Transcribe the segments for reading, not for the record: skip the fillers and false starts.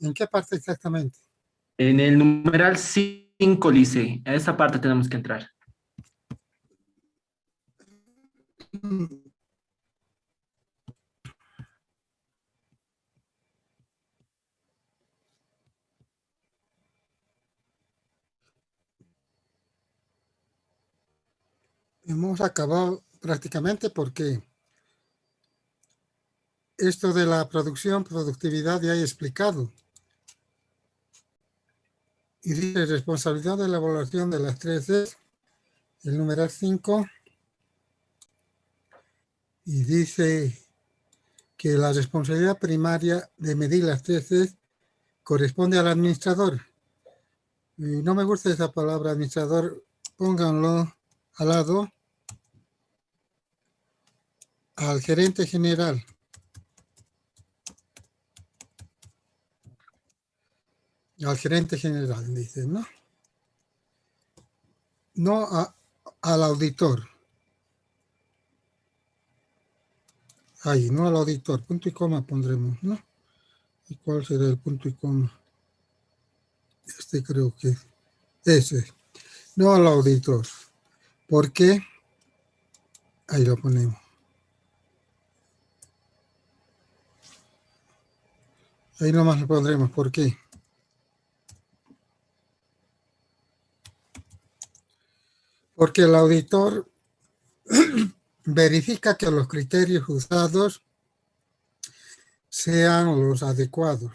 ¿En qué parte exactamente? En el numeral 5, Lice, a esa parte tenemos que entrar. Hemos acabado prácticamente porque esto de la producción, productividad ya he explicado. Y dice responsabilidad de la evaluación de las 3D, el numeral 5, y dice que la responsabilidad primaria de medir las 3D corresponde al administrador. Y no me gusta esa palabra administrador, pónganlo al lado al gerente general. Al gerente general, dice, ¿no? No al auditor. Ahí, no al auditor. Punto y coma pondremos, ¿no? ¿Y cuál será el punto y coma? Este creo que ese. No al auditor. ¿Por qué? Ahí lo ponemos. Ahí nomás lo pondremos. ¿Por qué? Porque el auditor verifica que los criterios usados sean los adecuados.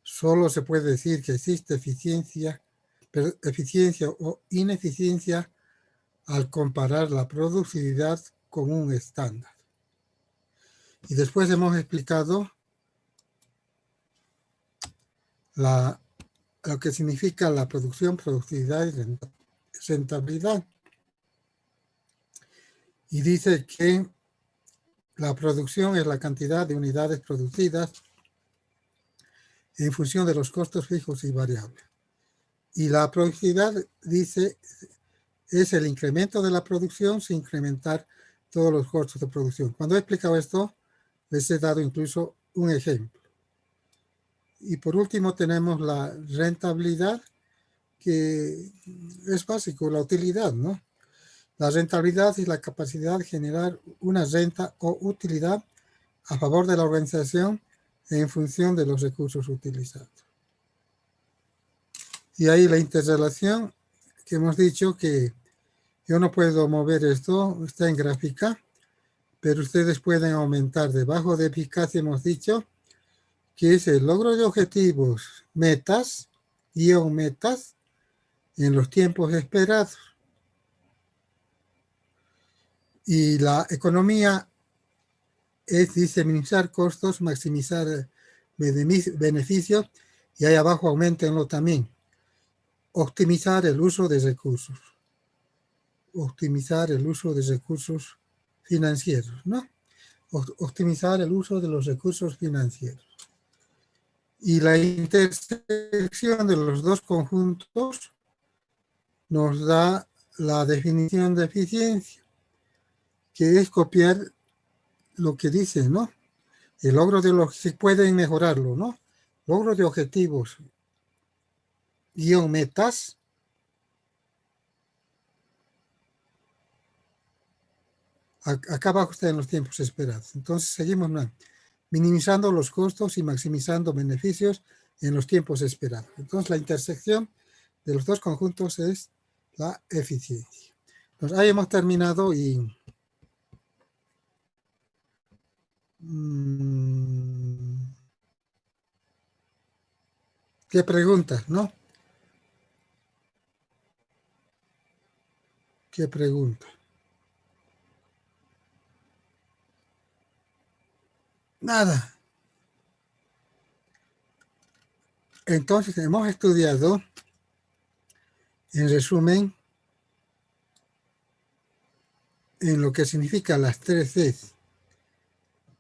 Solo se puede decir que existe eficiencia o ineficiencia al comparar la productividad con un estándar. Y después hemos explicado lo que significa la producción, productividad y rentabilidad. Y dice que la producción es la cantidad de unidades producidas en función de los costos fijos y variables. Y la productividad, dice, es el incremento de la producción sin incrementar todos los costos de producción. Cuando he explicado esto, les he dado incluso un ejemplo. Y por último tenemos la rentabilidad, que es básico, la utilidad, ¿no? La rentabilidad es la capacidad de generar una renta o utilidad a favor de la organización en función de los recursos utilizados. Y ahí la interrelación que hemos dicho que yo no puedo mover esto, está en gráfica, pero ustedes pueden aumentar. Debajo de eficacia hemos dicho que es el logro de objetivos, metas, metas en los tiempos esperados. Y la economía es, dice, minimizar costos, maximizar beneficios, y ahí abajo aumentenlo también. Optimizar el uso de recursos. Optimizar el uso de recursos financieros, ¿no? Optimizar el uso de los recursos financieros. Y la intersección de los dos conjuntos nos da la definición de eficiencia, que es copiar lo que dice, ¿no? El logro de los, si pueden mejorarlo, ¿no? Logro de objetivos, metas, acá abajo está en los tiempos esperados. Entonces seguimos, ¿no? Minimizando los costos y maximizando beneficios en los tiempos esperados. Entonces la intersección de los dos conjuntos es la eficiencia. Entonces ahí hemos terminado y ¿qué preguntas, no? ¿Qué pregunta? Nada. Entonces hemos estudiado, en resumen, en lo que significa las 3 Cs,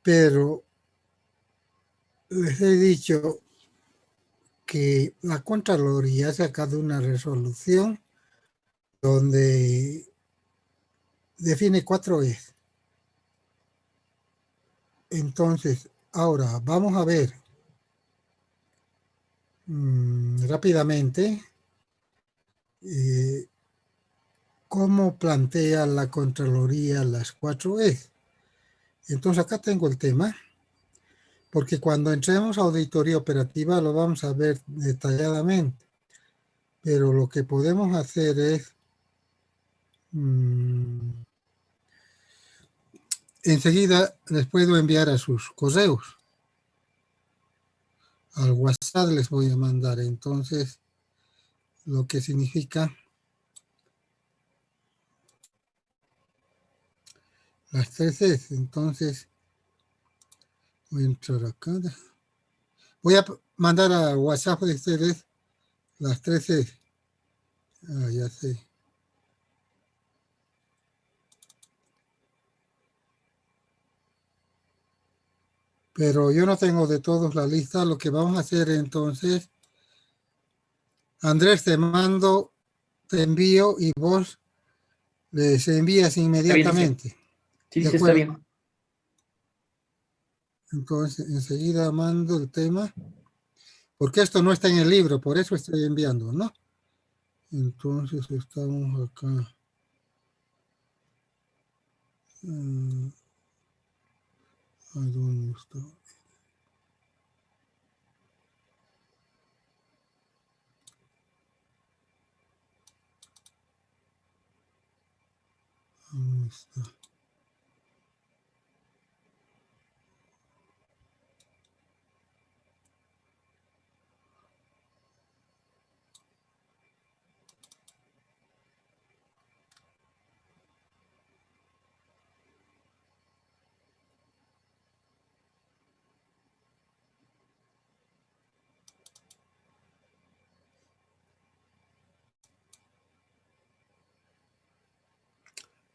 pero les he dicho que la Contraloría ha sacado una resolución donde define 4 E's. Entonces, ahora vamos a ver rápidamente cómo plantea la Contraloría las 4E. Entonces acá tengo el tema, porque cuando entremos a auditoría operativa lo vamos a ver detalladamente, pero lo que podemos hacer es enseguida les puedo enviar a sus correos. Al WhatsApp les voy a mandar, entonces, lo que significa las 3 entonces, voy a entrar acá. Voy a mandar a WhatsApp de ustedes las 3 ya sé. Pero yo no tengo de todos la lista. Lo que vamos a hacer entonces, Andrés, te envío y vos les envías Está bien, dice. inmediatamente. Sí, De sí, está acuerdo. bien. Entonces, enseguida mando el tema, porque esto no está en el libro, por eso estoy enviando, ¿no? Entonces, estamos acá. ¿A dónde está? ¿Dónde está?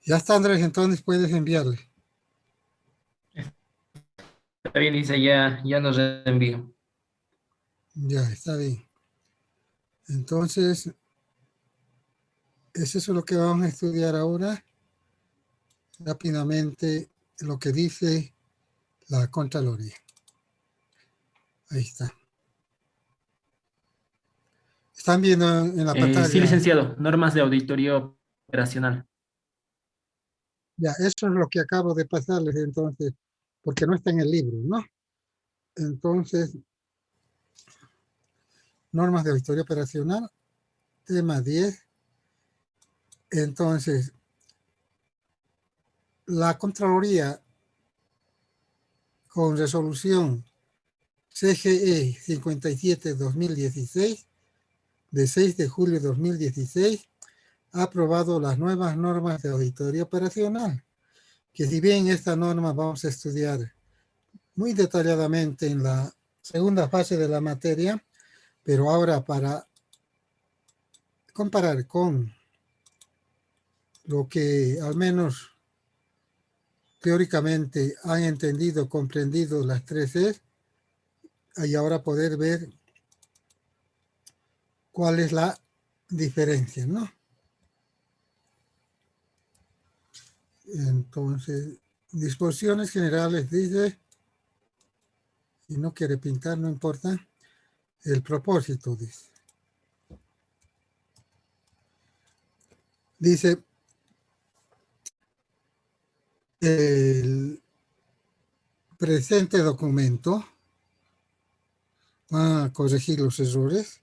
Ya está, Andrés, entonces puedes enviarle. Está bien, dice, ya nos reenvío. Ya, está bien. Entonces, es eso lo que vamos a estudiar ahora. Rápidamente, lo que dice la Contraloría. Ahí está. Están viendo en la Sí, pantalla. licenciado, normas de auditoría operacional. Ya, eso es lo que acabo de pasarles entonces, porque no está en el libro, ¿no? Entonces, normas de auditoría operacional, tema 10. Entonces, la Contraloría con resolución CGE 57-2016 de 6 de julio de 2016 ha aprobado las nuevas normas de auditoría operacional, que si bien esta norma vamos a estudiar muy detalladamente en la segunda fase de la materia, pero ahora para comparar con lo que al menos teóricamente han entendido, comprendido las 3 y ahora poder ver cuál es la diferencia, ¿no? Entonces, disposiciones generales dice, si no quiere pintar, no importa, el propósito dice. Dice, el presente documento va a corregir los errores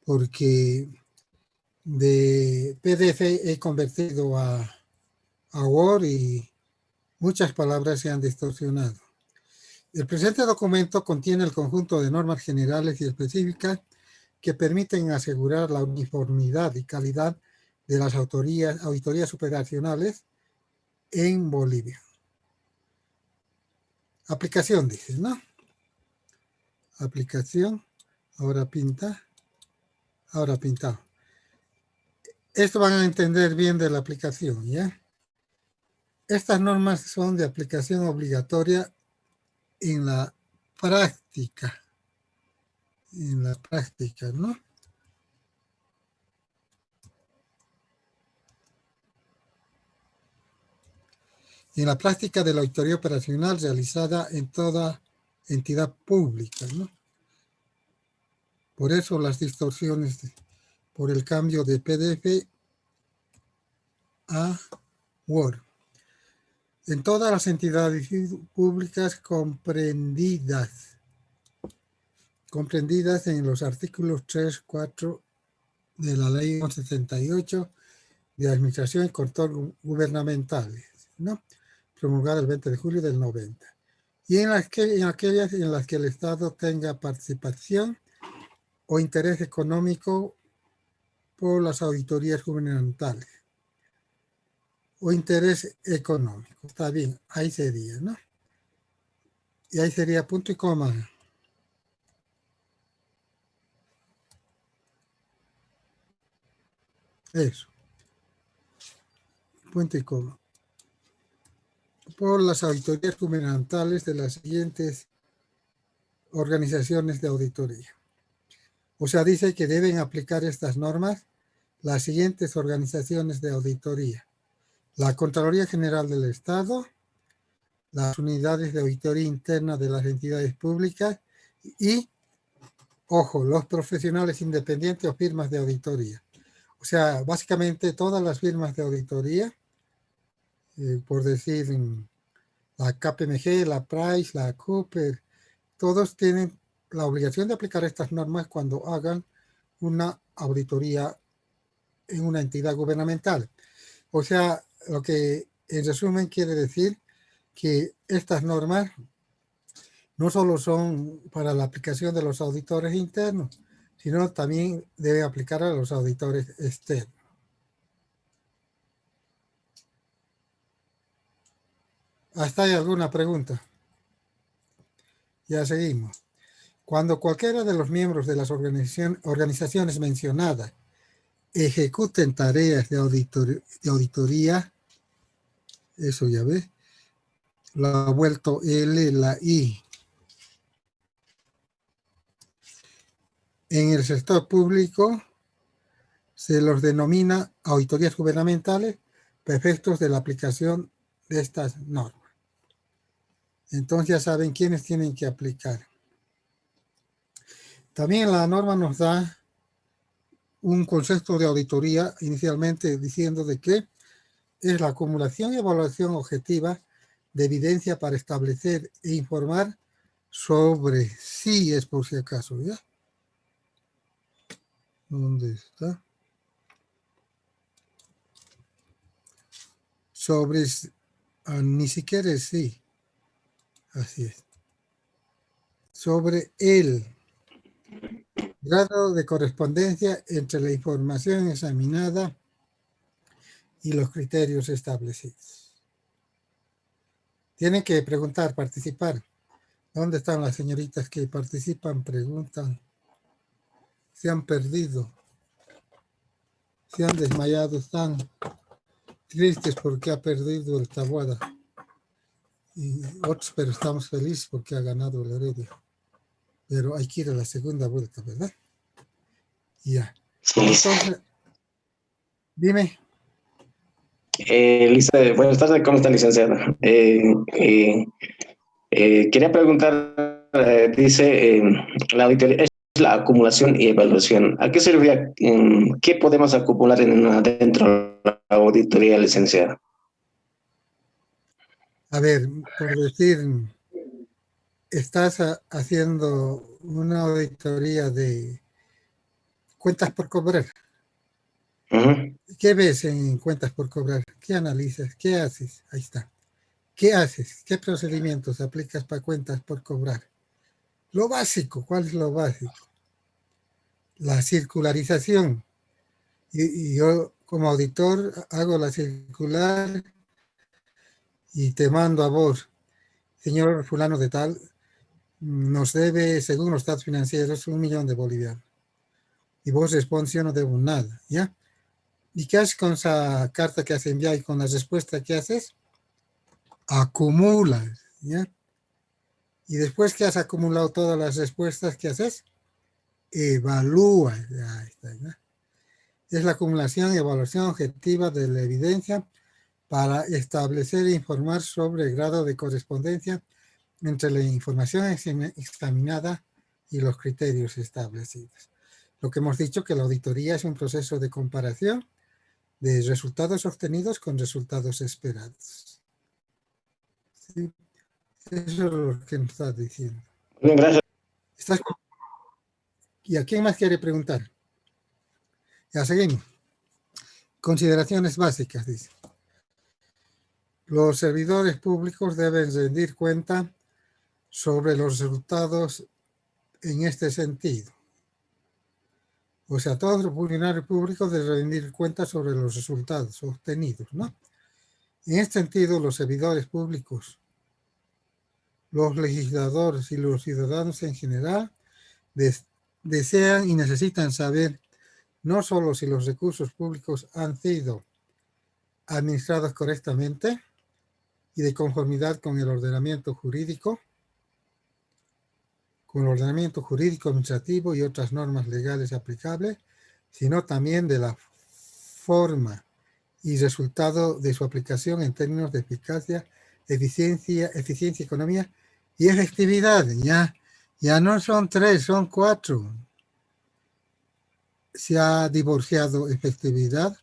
porque de PDF he convertido a Word y muchas palabras se han distorsionado. El presente documento contiene el conjunto de normas generales y específicas que permiten asegurar la uniformidad y calidad de las auditorías operacionales en Bolivia. Aplicación, dices, ¿no? Aplicación, ahora pinta, ahora pintado. Esto van a entender bien de la aplicación, ¿ya? Estas normas son de aplicación obligatoria en la práctica, ¿no? En la práctica de la auditoría operacional realizada en toda entidad pública, ¿no? Por eso las distorsiones por el cambio de PDF a Word. En todas las entidades públicas comprendidas en los artículos 3, 4 de la Ley 1178 de Administración y Control Gubernamentales, ¿no? Promulgada el 20 de julio del 90. Y en aquellas en las que el Estado tenga participación o interés económico por las auditorías gubernamentales. O interés económico. Está bien, ahí sería, ¿no? Y ahí sería punto y coma. Eso. Punto y coma. Por las auditorías gubernamentales de las siguientes organizaciones de auditoría. O sea, dice que deben aplicar estas normas las siguientes organizaciones de auditoría: la Contraloría General del Estado, las unidades de auditoría interna de las entidades públicas y, ojo, los profesionales independientes o firmas de auditoría. O sea, básicamente todas las firmas de auditoría, por decir la KPMG, la Price, la Cooper, todos tienen la obligación de aplicar estas normas cuando hagan una auditoría en una entidad gubernamental. O sea, lo que en resumen quiere decir que estas normas no solo son para la aplicación de los auditores internos, sino también debe aplicar a los auditores externos. ¿Hasta hay alguna pregunta? Ya seguimos. Cuando cualquiera de los miembros de las organizaciones mencionadas ejecuten tareas de auditoría, eso ya ves, la ha vuelto L, la I. En el sector público se los denomina auditorías gubernamentales para efectos de la aplicación de estas normas. Entonces ya saben quiénes tienen que aplicar. También la norma nos da un concepto de auditoría inicialmente diciendo de que es la acumulación y evaluación objetiva de evidencia para establecer e informar sobre, si es por si acaso, ¿ya? ¿Dónde está? Sobre, ni siquiera es sí. Así es. Sobre el grado de correspondencia entre la información examinada y los criterios establecidos. Tienen que preguntar, participar. ¿Dónde están las señoritas que participan? Preguntan. Se han perdido. Se han desmayado. Están tristes porque ha perdido el Taboada. Y otros, pero estamos felices porque ha ganado el Heredia. Pero hay que ir a la segunda vuelta, ¿verdad? Ya. Sí, Entonces, dime. Lisa, buenas tardes, ¿cómo está, licenciada? Quería preguntar, dice, la auditoría es la acumulación y evaluación. ¿A qué se refiere? ¿Qué podemos acumular dentro de la auditoría, licenciada? A ver, por decir, estás haciendo una auditoría de cuentas por cobrar. Uh-huh. ¿Qué ves en cuentas por cobrar? ¿Qué analizas? ¿Qué haces? Ahí está. ¿Qué haces? ¿Qué procedimientos aplicas para cuentas por cobrar? Lo básico. ¿Cuál es lo básico? La circularización. Y yo como auditor hago la circular y te mando a vos, señor fulano de tal, nos debe, según los estados financieros, 1 millón de bolivianos. Y vos respondes, yo no debo nada, ¿ya? ¿Y qué haces con esa carta que has enviado y con la respuesta que haces? Acumulas, ¿ya? Y después que has acumulado todas las respuestas que haces, evalúas. Ahí está, ¿ya? Es la acumulación y evaluación objetiva de la evidencia para establecer e informar sobre el grado de correspondencia entre la información examinada y los criterios establecidos. Lo que hemos dicho que la auditoría es un proceso de comparación de resultados obtenidos con resultados esperados. ¿Sí? Eso es lo que nos está diciendo. Bien, gracias. ¿Y a quién más quiere preguntar? Ya seguimos. Consideraciones básicas, dice. Los servidores públicos deben rendir cuenta sobre los resultados en este sentido. O sea, todos los funcionarios públicos deben rendir cuenta sobre los resultados obtenidos, ¿no? En este sentido, los servidores públicos, los legisladores y los ciudadanos en general desean y necesitan saber no solo si los recursos públicos han sido administrados correctamente y de conformidad con el ordenamiento jurídico administrativo y otras normas legales aplicables, sino también de la forma y resultado de su aplicación en términos de eficacia, eficiencia, economía y efectividad. Ya no son 3, son 4. Se ha divorciado efectividad,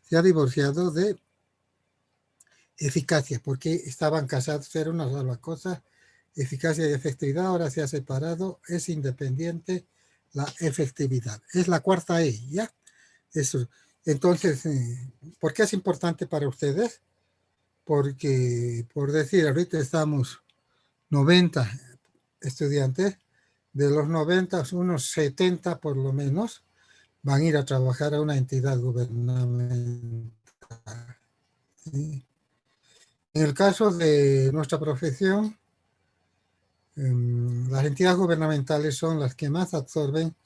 se ha divorciado de eficacia, porque estaban casados, era una sola cosa, eficacia y efectividad, ahora se ha separado, es independiente la efectividad. Es la cuarta E, ¿ya? Eso. Entonces, ¿por qué es importante para ustedes? Porque, por decir, ahorita estamos 90 estudiantes, de los 90, unos 70 por lo menos, van a ir a trabajar a una entidad gubernamental. ¿Sí? En el caso de nuestra profesión, las entidades gubernamentales son las que más absorben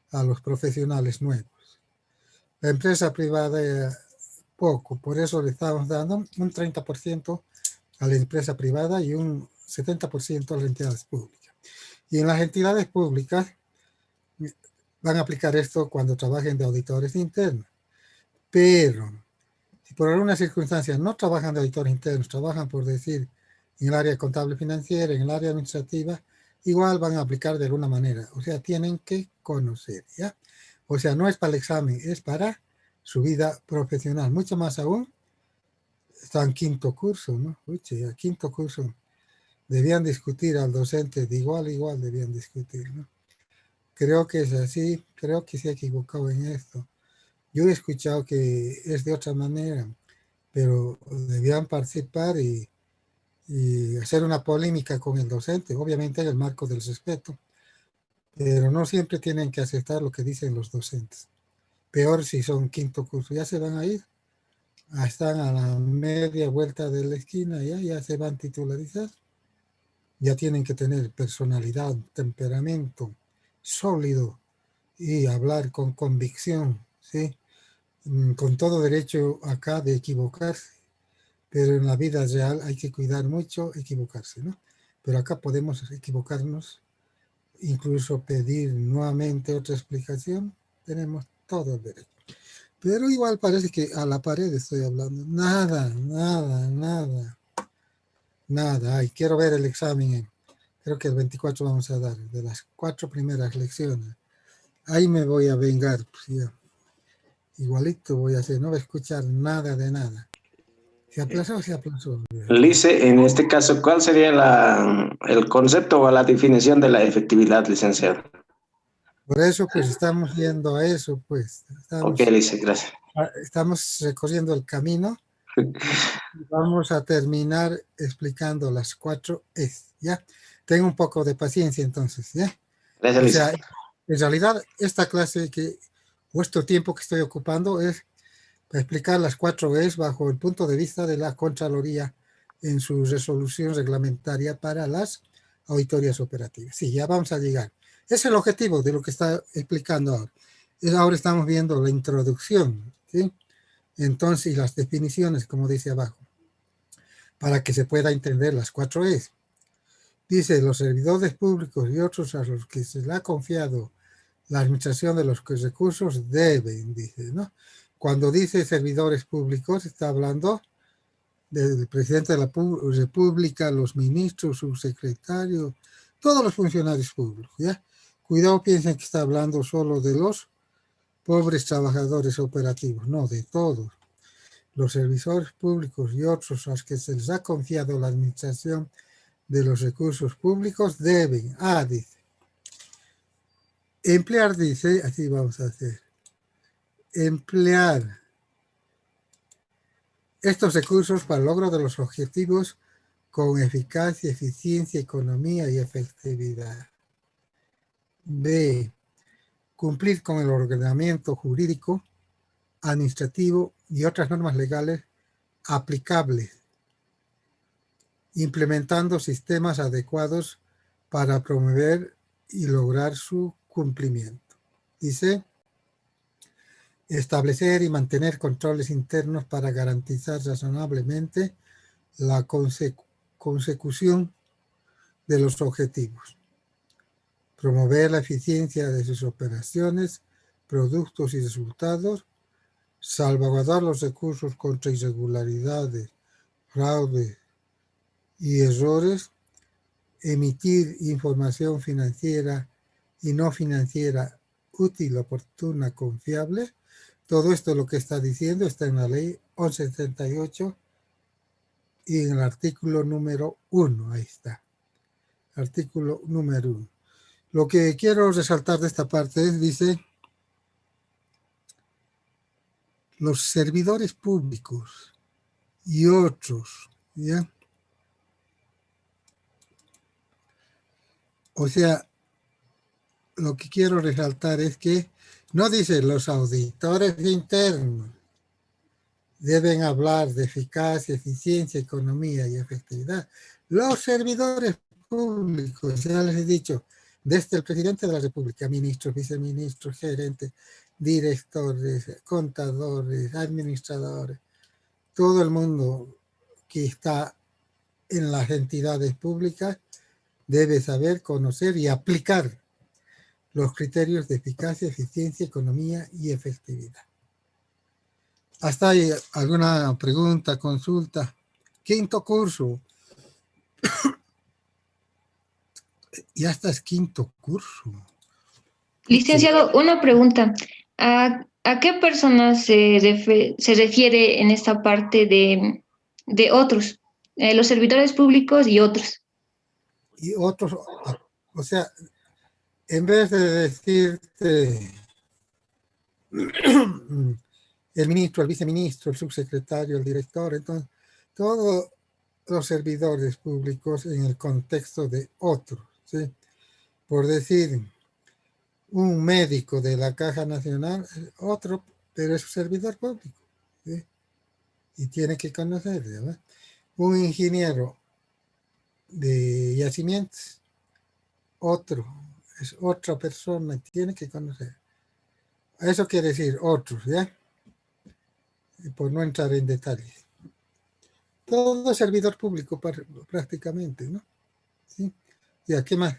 a los profesionales nuevos. La empresa privada, poco, por eso le estamos dando un 30% a la empresa privada y un 70% a las entidades públicas. Y en las entidades públicas van a aplicar esto cuando trabajen de auditores internos. Pero si por alguna circunstancia no trabajan de auditores internos, trabajan por decir en el área contable financiera, en el área administrativa, igual van a aplicar de alguna manera. O sea, tienen que conocer, ¿ya? O sea, no es para el examen, es para su vida profesional. Mucho más aún, están en quinto curso, ¿no? Uy, a quinto curso debían discutir al docente de igual a igual, debían discutir, ¿no? Creo que es así, creo que se ha equivocado en esto. Yo he escuchado que es de otra manera, pero debían participar y hacer una polémica con el docente, obviamente en el marco del respeto, pero no siempre tienen que aceptar lo que dicen los docentes. Peor si son quinto curso, ya se van a ir, están a la media vuelta de la esquina, ya se van a titularizar, ya tienen que tener personalidad, temperamento sólido y hablar con convicción, ¿sí? Con todo derecho acá de equivocarse, pero en la vida real hay que cuidar mucho equivocarse, ¿no? Pero acá podemos equivocarnos, incluso pedir nuevamente otra explicación, tenemos todo el derecho. Pero igual parece que a la pared estoy hablando. Nada. Ay, quiero ver el examen. Creo que el 24 vamos a dar, de las 4 primeras lecciones. Ahí me voy a vengar, pues ya. Igualito voy a hacer, no voy a escuchar nada de nada. Se aplazó. Lice, en este caso, ¿cuál sería el concepto o la definición de la efectividad, licenciado? Por eso, pues, estamos yendo a eso, pues. Ok, Lice, gracias. Estamos recorriendo el camino. Vamos a terminar explicando las 4 Es, ¿ya? Tengo un poco de paciencia, entonces, ¿ya? Gracias, Lice. O sea, en realidad, esta clase vuestro tiempo que estoy ocupando es para explicar las 4 Es bajo el punto de vista de la Contraloría en su resolución reglamentaria para las auditorías operativas. Sí, ya vamos a llegar. Es el objetivo de lo que está explicando ahora. Ahora estamos viendo la introducción, ¿sí? Entonces, y las definiciones, como dice abajo, para que se pueda entender las 4 Es. Dice, los servidores públicos y otros a los que se le ha confiado la administración de los recursos deben, dice, ¿no? Cuando dice servidores públicos, está hablando del presidente de la República, los ministros, subsecretarios, Todos los funcionarios públicos, ¿ya? Cuidado, piensen que está hablando solo de los pobres trabajadores operativos, no, de todos. Los servidores públicos y otros a los que se les ha confiado la administración de los recursos públicos deben, dice, emplear, dice, así vamos a hacer, emplear estos recursos para el logro de los objetivos con eficacia, eficiencia, economía y efectividad. B, cumplir con el ordenamiento jurídico, administrativo y otras normas legales aplicables, implementando sistemas adecuados para promover y lograr su cumplimiento. Dice, establecer y mantener controles internos para garantizar razonablemente la consecución de los objetivos. Promover la eficiencia de sus operaciones, productos y resultados. Salvaguardar los recursos contra irregularidades, fraude y errores. Emitir información financiera y no financiera útil, oportuna, confiable. Todo esto lo que está diciendo está en la ley 1178 y en el artículo número 1, ahí está. Artículo número 1. Lo que quiero resaltar de esta parte es, dice, los servidores públicos y otros, ¿ya? O sea, lo que quiero resaltar es que no dice los auditores internos deben hablar de eficacia, eficiencia, economía y efectividad. Los servidores públicos, ya les he dicho, desde el presidente de la República, ministros, viceministros, gerentes, directores, contadores, administradores, todo el mundo que está en las entidades públicas debe saber, conocer y aplicar los criterios de eficacia, eficiencia, economía y efectividad. ¿Hasta ahí alguna pregunta, consulta? Quinto curso. Ya hasta es quinto curso. Licenciado, una pregunta. ¿A qué personas se refiere en esta parte de otros? Los servidores públicos y otros. Y otros, o sea, en vez de decirte el ministro, el viceministro, el subsecretario, el director, entonces, todos los servidores públicos en el contexto de otros, ¿sí? Por decir, un médico de la Caja Nacional, otro, pero es un servidor público, ¿sí? Y tiene que conocer, ¿verdad? Un ingeniero de yacimientos, otro, es otra persona, tiene que conocer. Eso quiere decir otros, ¿ya? Por no entrar en detalles. Todo servidor público prácticamente, ¿no? ¿Sí? Ya, ¿qué más?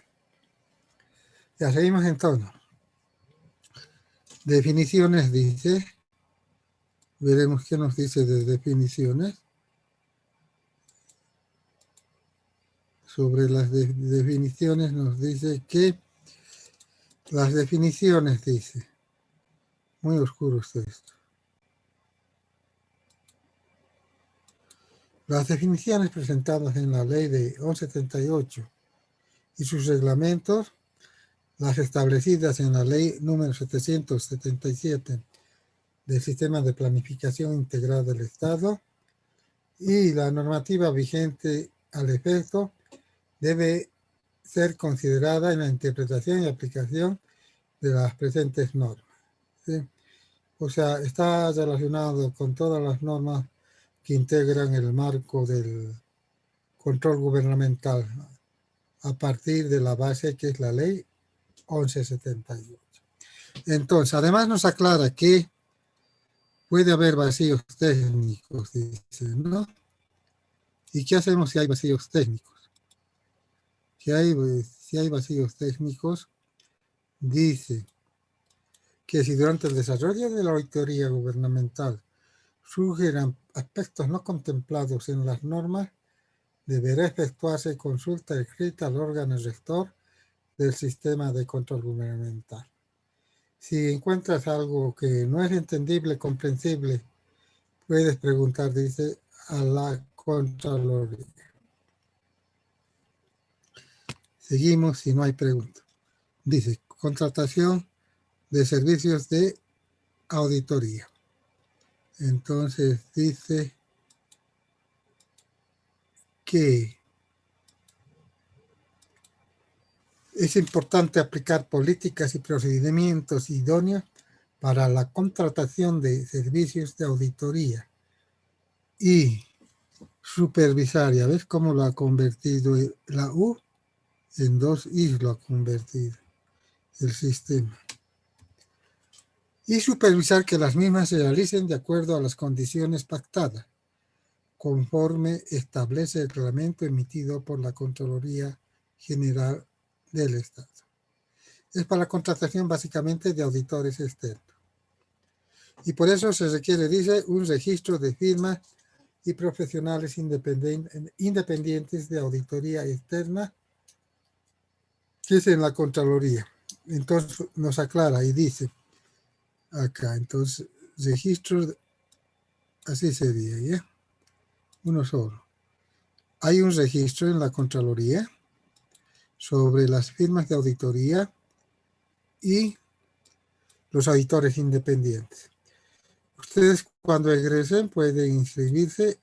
Ya seguimos entonces. Definiciones dice. Veremos qué nos dice de definiciones. Sobre las definiciones nos dice que las definiciones dice. Muy oscuro está esto. Las definiciones presentadas en la ley de 1178 y sus reglamentos, las establecidas en la ley número 777 del Sistema de Planificación Integral del Estado y la normativa vigente al efecto, debe ser considerada en la interpretación y aplicación de las presentes normas, ¿sí? O sea, está relacionado con todas las normas que integran el marco del control gubernamental a partir de la base que es la ley 1178. Entonces, además nos aclara que puede haber vacíos técnicos, dice, ¿no? ¿Y qué hacemos si hay vacíos técnicos? Si hay vacíos técnicos, dice que si durante el desarrollo de la auditoría gubernamental surgieran aspectos no contemplados en las normas, deberá efectuarse consulta escrita al órgano rector del sistema de control gubernamental. Si encuentras algo que no es entendible, comprensible, puedes preguntar, dice, a la Contraloría. Seguimos si no hay preguntas. Dice, contratación de servicios de auditoría. Entonces dice que es importante aplicar políticas y procedimientos idóneos para la contratación de servicios de auditoría y supervisar. ¿Ya ves cómo lo ha convertido la U? En 2 I lo ha convertido el sistema. Y supervisar que las mismas se realicen de acuerdo a las condiciones pactadas, conforme establece el reglamento emitido por la Contraloría General del Estado. Es para la contratación básicamente de auditores externos. Y por eso se requiere, dice, un registro de firmas y profesionales independientes de auditoría externa, que es en la Contraloría. Entonces nos aclara y dice acá, entonces, registro, así sería, ¿ya? Uno solo. Hay un registro en la Contraloría sobre las firmas de auditoría y los auditores independientes. Ustedes cuando egresen pueden inscribirse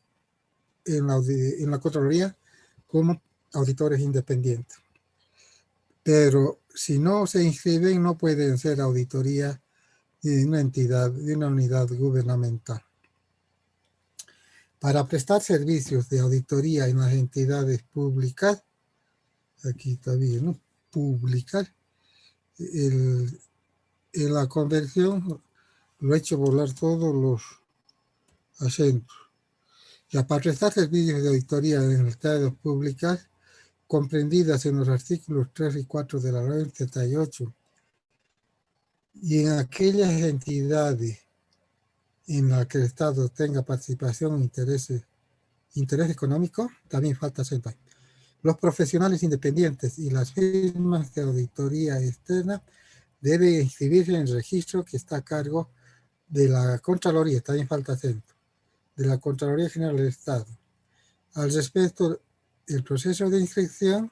en la Contraloría como auditores independientes. Pero si no se inscriben, no pueden ser auditoría de una entidad, de una unidad gubernamental. Para prestar servicios de auditoría en las entidades públicas, aquí está bien, ¿no? Públicas, en la conversión lo he hecho volar todos los acentos. Ya para prestar servicios de auditoría en las entidades públicas, comprendidas en los artículos 3 y 4 de la ley 38, y en aquellas entidades en las que el Estado tenga participación o interés económico, también falta acento. Los profesionales independientes y las firmas de auditoría externa deben inscribirse en el registro que está a cargo de la Contraloría, también falta acento, de la Contraloría General del Estado. Al respecto, el proceso de inscripción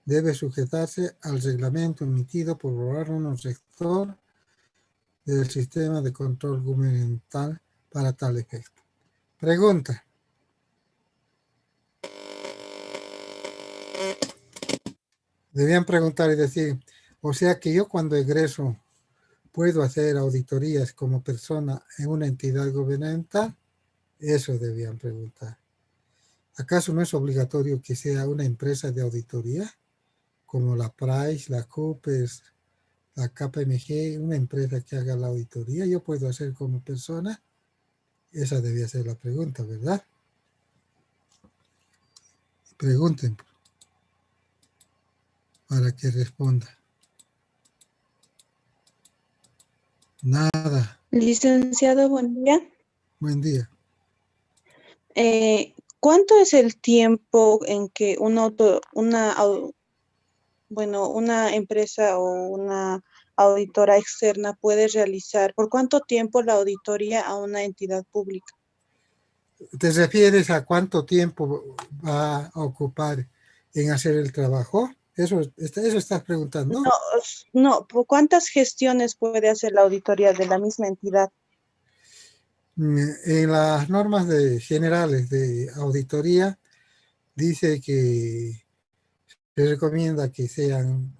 debe sujetarse al reglamento emitido por el órgano rector del sistema de control gubernamental para tal efecto. Pregunta. Debían preguntar y decir, o sea que yo cuando egreso puedo hacer auditorías como persona en una entidad gubernamental. Eso debían preguntar. ¿Acaso no es obligatorio que sea una empresa de auditoría? Como la Price, la Coopers, la KPMG, una empresa que haga la auditoría, ¿yo puedo hacer como persona? Esa debía ser la pregunta, ¿verdad? Pregunten para que responda. Nada. Licenciado, buen día. Buen día. ¿Cuánto es el tiempo en que una empresa o una auditora externa puede realizar, por cuánto tiempo la auditoría a una entidad pública? ¿Te refieres a cuánto tiempo va a ocupar en hacer el trabajo? Eso estás preguntando. No, ¿por cuántas gestiones puede hacer la auditoría de la misma entidad? En las normas generales de auditoría dice que se recomienda que sean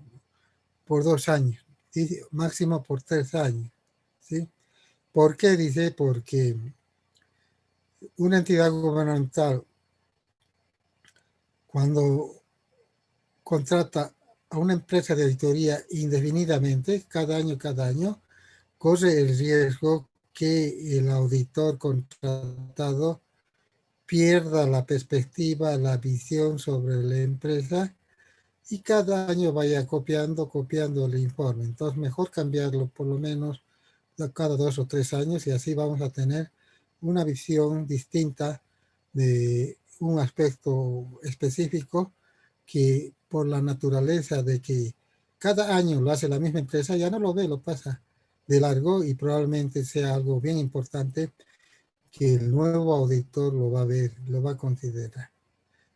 por 2 años, dice, máximo por 3 años, ¿sí? ¿Por qué? Dice, porque una entidad gubernamental, cuando contrata a una empresa de auditoría indefinidamente, cada año, corre el riesgo que el auditor contratado pierda la perspectiva, la visión sobre la empresa y cada año vaya copiando el informe. Entonces, mejor cambiarlo por lo menos cada 2 o 3 años y así vamos a tener una visión distinta de un aspecto específico que por la naturaleza de que cada año lo hace la misma empresa, ya no lo ve, lo pasa de largo y probablemente sea algo bien importante que el nuevo auditor lo va a ver, lo va a considerar.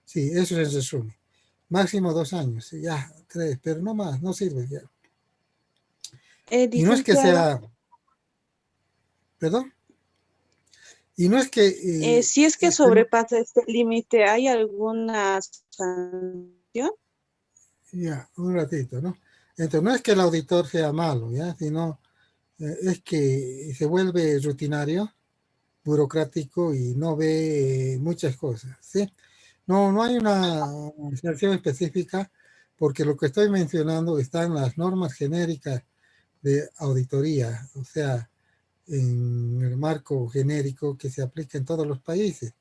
Sí, eso es en resumen. Máximo 2 años, ya 3, pero no más, no sirve ya. Y no es que Licenciado, sea, perdón, y no es que, si es que sobrepasa este límite, ¿hay alguna sanción? ya, un ratito, ¿no? Entonces, no es que el auditor sea malo, ¿ya? Sino es que se vuelve rutinario, burocrático y no ve muchas cosas, ¿sí? No hay una sanción específica porque lo que estoy mencionando está en las normas genéricas de auditoría, o sea, en el marco genérico que se aplica en todos los países.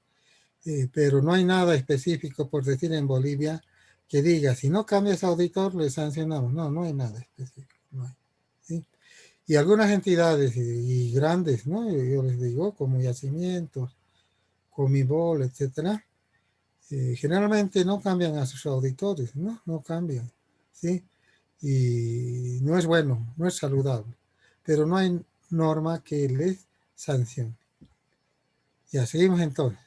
Pero no hay nada específico, por decir en Bolivia, que diga, si no cambias auditor, le sancionamos. No, no hay nada específico. No hay, ¿sí? Y algunas entidades y grandes, ¿no? Yo les digo, como Yacimientos, Comibol, etcétera, generalmente no cambian a sus auditores, ¿no? No cambian, ¿sí? Y no es bueno, no es saludable, pero no hay norma que les sancione. Ya seguimos entonces.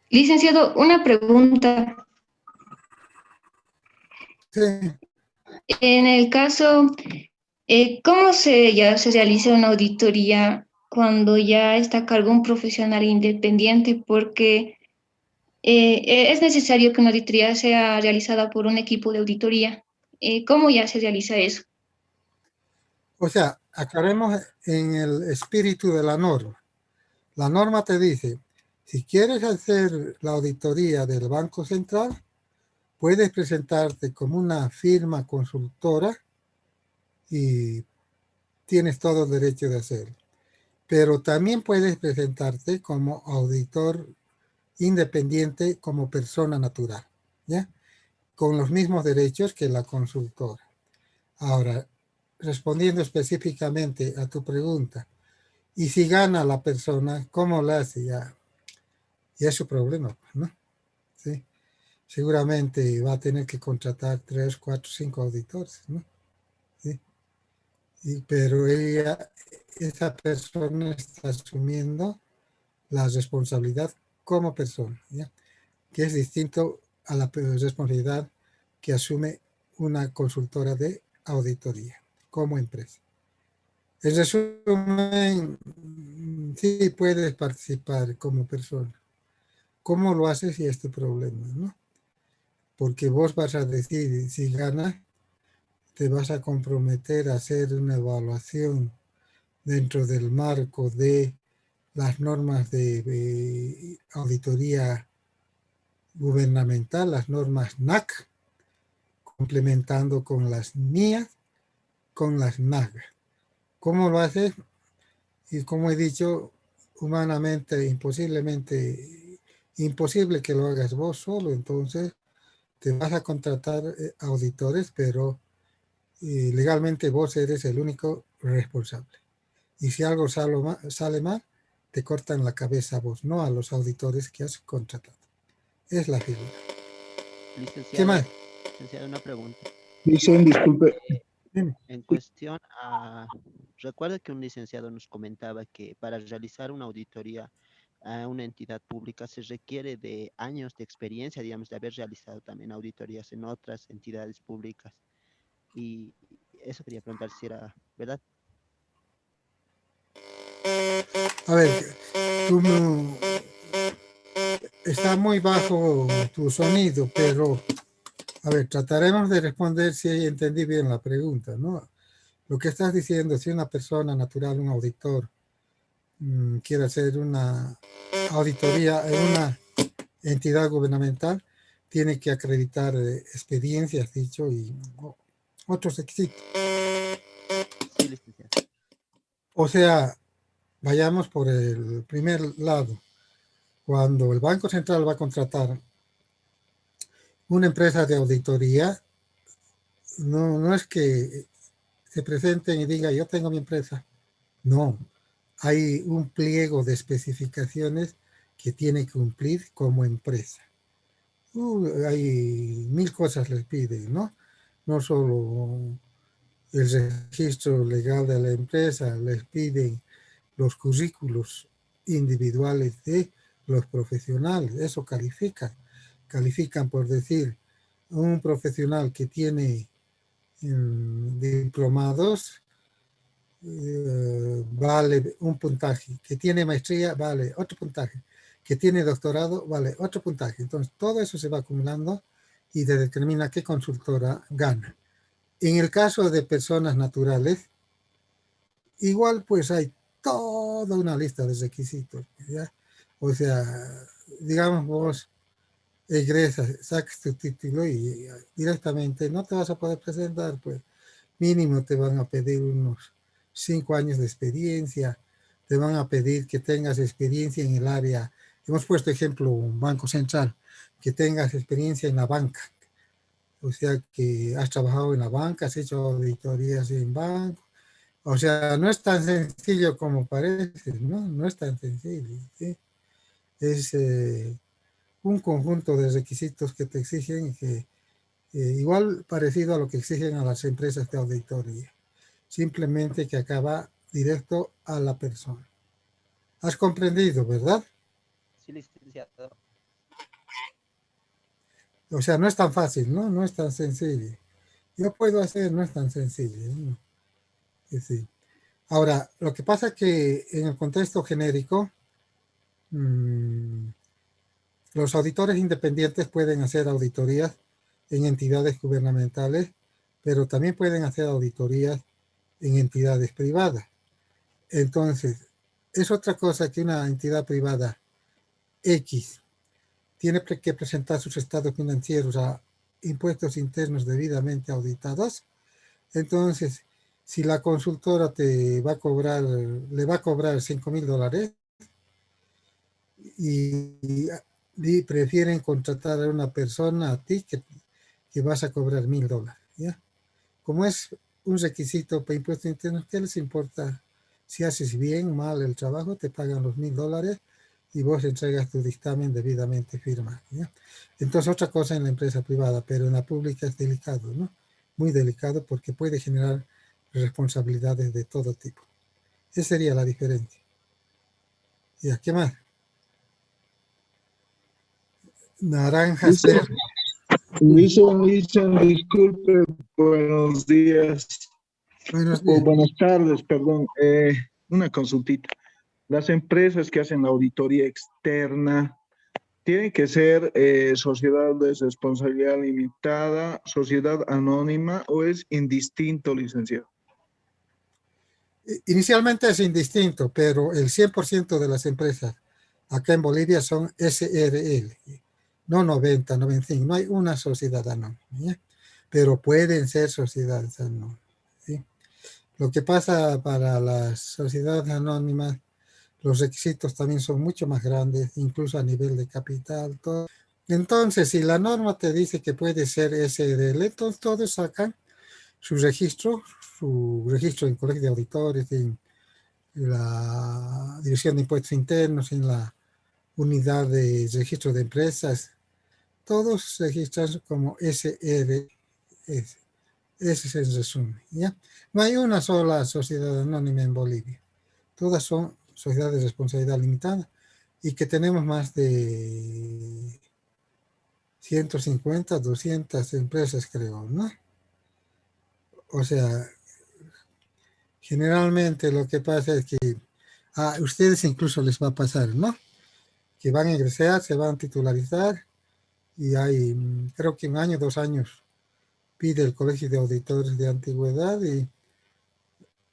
Licenciado, una pregunta. Sí, En el caso, ¿cómo se realiza una auditoría cuando ya está a cargo un profesional independiente? Porque es necesario que una auditoría sea realizada por un equipo de auditoría. ¿Cómo ya se realiza eso? o sea, aclaremos en el espíritu de la norma. La norma te dice, si quieres hacer la auditoría del Banco Central, puedes presentarte como una firma consultora y tienes todo el derecho de hacerlo. Pero también puedes presentarte como auditor independiente como persona natural, ¿ya? Con los mismos derechos que la consultora. Ahora, respondiendo específicamente a tu pregunta, y si gana la persona, ¿cómo lo hace? Ya es su problema, ¿no? ¿Sí? Seguramente va a tener que contratar 3, 4, 5 auditores, ¿no? ¿Sí? Pero esa persona está asumiendo la responsabilidad como persona, ¿ya? Que es distinto a la responsabilidad que asume una consultora de auditoría como empresa. En resumen, sí puedes participar como persona. ¿Cómo lo haces si es tu problema, no? Porque vos vas a decir, si ganas, te vas a comprometer a hacer una evaluación dentro del marco de las normas de auditoría gubernamental, las normas NAC, complementando con las NIAS, con las NAG. ¿Cómo lo haces? Y como he dicho, humanamente, imposible que lo hagas vos solo, entonces te vas a contratar auditores, pero legalmente vos eres el único responsable. Y si algo sale mal, te cortan la cabeza a vos, no a los auditores que has contratado. Es la figura. ¿Qué más? Licenciado, una pregunta. Dicen, disculpe, En cuestión a, recuerda que un licenciado nos comentaba que para realizar una auditoría a una entidad pública se requiere de años de experiencia, digamos, de haber realizado también auditorías en otras entidades públicas. Y eso quería preguntar si era verdad. A ver, está muy bajo tu sonido, pero a ver, trataremos de responder si entendí bien la pregunta, ¿no? Lo que estás diciendo, si una persona natural, un auditor, quiere hacer una auditoría en una entidad gubernamental, tiene que acreditar experiencia, has dicho, y otros requisitos. Sí, licenciado. O sea, vayamos por el primer lado. Cuando el Banco Central va a contratar una empresa de auditoría, no es que se presenten y diga, yo tengo mi empresa. No, hay un pliego de especificaciones que tiene que cumplir como empresa. Hay 1000 cosas les piden, ¿no? No solo el registro legal de la empresa, les piden los currículos individuales de los profesionales, eso califican. Califican por decir, un profesional que tiene diplomados vale un puntaje, que tiene maestría vale otro puntaje, que tiene doctorado vale otro puntaje. Entonces todo eso se va acumulando y determina qué consultora gana. En el caso de personas naturales, igual pues hay toda una lista de requisitos, ¿ya? O sea, digamos vos egresas, sacas tu título y directamente no te vas a poder presentar, pues mínimo te van a pedir unos 5 años de experiencia, te van a pedir que tengas experiencia en el área, hemos puesto ejemplo un banco central, que tengas experiencia en la banca, o sea que has trabajado en la banca, has hecho auditorías en banco, o sea, no es tan sencillo como parece, ¿no? No es tan sencillo, ¿sí? Es un conjunto de requisitos que te exigen que igual parecido a lo que exigen a las empresas de auditoría, simplemente que acaba directo a la persona. ¿Has comprendido, verdad? Sí, licenciado. O sea, no es tan fácil, ¿no? No es tan sencillo. Yo puedo hacer, no es tan sencillo, ¿no? Sí. Ahora, lo que pasa es que en el contexto genérico, los auditores independientes pueden hacer auditorías en entidades gubernamentales, pero también pueden hacer auditorías en entidades privadas. Entonces, es otra cosa que una entidad privada X tiene que presentar sus estados financieros a impuestos internos debidamente auditados. Entonces, si la consultora te va a cobrar, le va a cobrar $5,000 y prefieren contratar a una persona, a ti, que vas a cobrar $1,000, ¿ya? Como es un requisito para impuestos internos, ¿qué les importa? Si haces bien, mal el trabajo, te pagan los $1,000 y vos entregas tu dictamen debidamente firmado, ¿ya? Entonces, otra cosa en la empresa privada, pero en la pública es delicado, ¿no? Muy delicado porque puede generar responsabilidades de todo tipo. Esa sería la diferencia. ¿Y qué más? Naranjas verdes. Listen, disculpe, buenos días, Buenos o días. buenas tardes, perdón. Una consultita. Las empresas que hacen auditoría externa, ¿tienen que ser sociedad de responsabilidad limitada, sociedad anónima o es indistinto, licenciado? Inicialmente es indistinto, pero el 100% de las empresas acá en Bolivia son SRL, no 90, 95, no hay una sociedad anónima, ¿ya? Pero pueden ser sociedades anónimas, ¿sí? Lo que pasa para las sociedades anónimas, los requisitos también son mucho más grandes, incluso a nivel de capital, todo. Entonces, si la norma te dice que puede ser SRL, entonces todos sacan su registro en colegio de auditores, en la Dirección de Impuestos Internos, en la unidad de registro de empresas, todos se registran como SRS. Ese es el resumen, ¿ya? No hay una sola sociedad anónima en Bolivia. Todas son sociedades de responsabilidad limitada y que tenemos más de 150, 200 empresas, creo, ¿no? O sea, generalmente lo que pasa es que a ustedes incluso les va a pasar, ¿no? Que van a ingresar, se van a titularizar y hay, creo que 1 año, 2 años, pide el Colegio de Auditores de Antigüedad y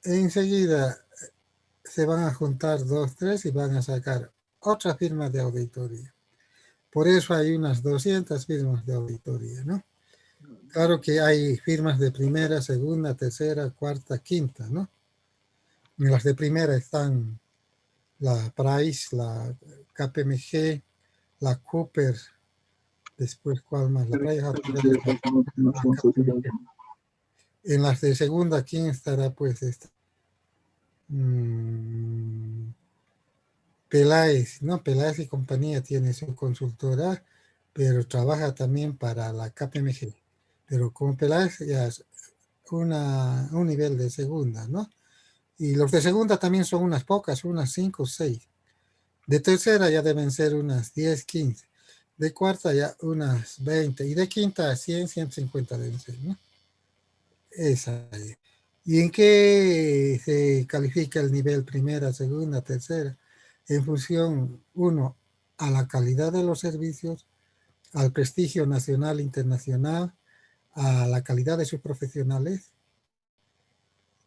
enseguida se van a juntar 2, 3 y van a sacar otra firma de auditoría. Por eso hay unas 200 firmas de auditoría, ¿no? Claro que hay firmas de primera, segunda, tercera, cuarta, quinta, ¿no? En las de primera están la Price, la KPMG, la Cooper, después cuál más, la Price. En las de segunda, ¿quién estará? Pues Peláez, ¿no? Peláez y compañía tiene su consultora, pero trabaja también para la KPMG. Pero como Peláez ya es un nivel de segunda, ¿no? Y los de segunda también son unas pocas, unas 5 o 6. De tercera ya deben ser unas 10, 15. De cuarta ya unas 20. Y de quinta 100, 150 deben ser, ¿no? Esa. ¿Y en qué se califica el nivel primera, segunda, tercera? En función, uno, a la calidad de los servicios, al prestigio nacional e internacional, a la calidad de sus profesionales.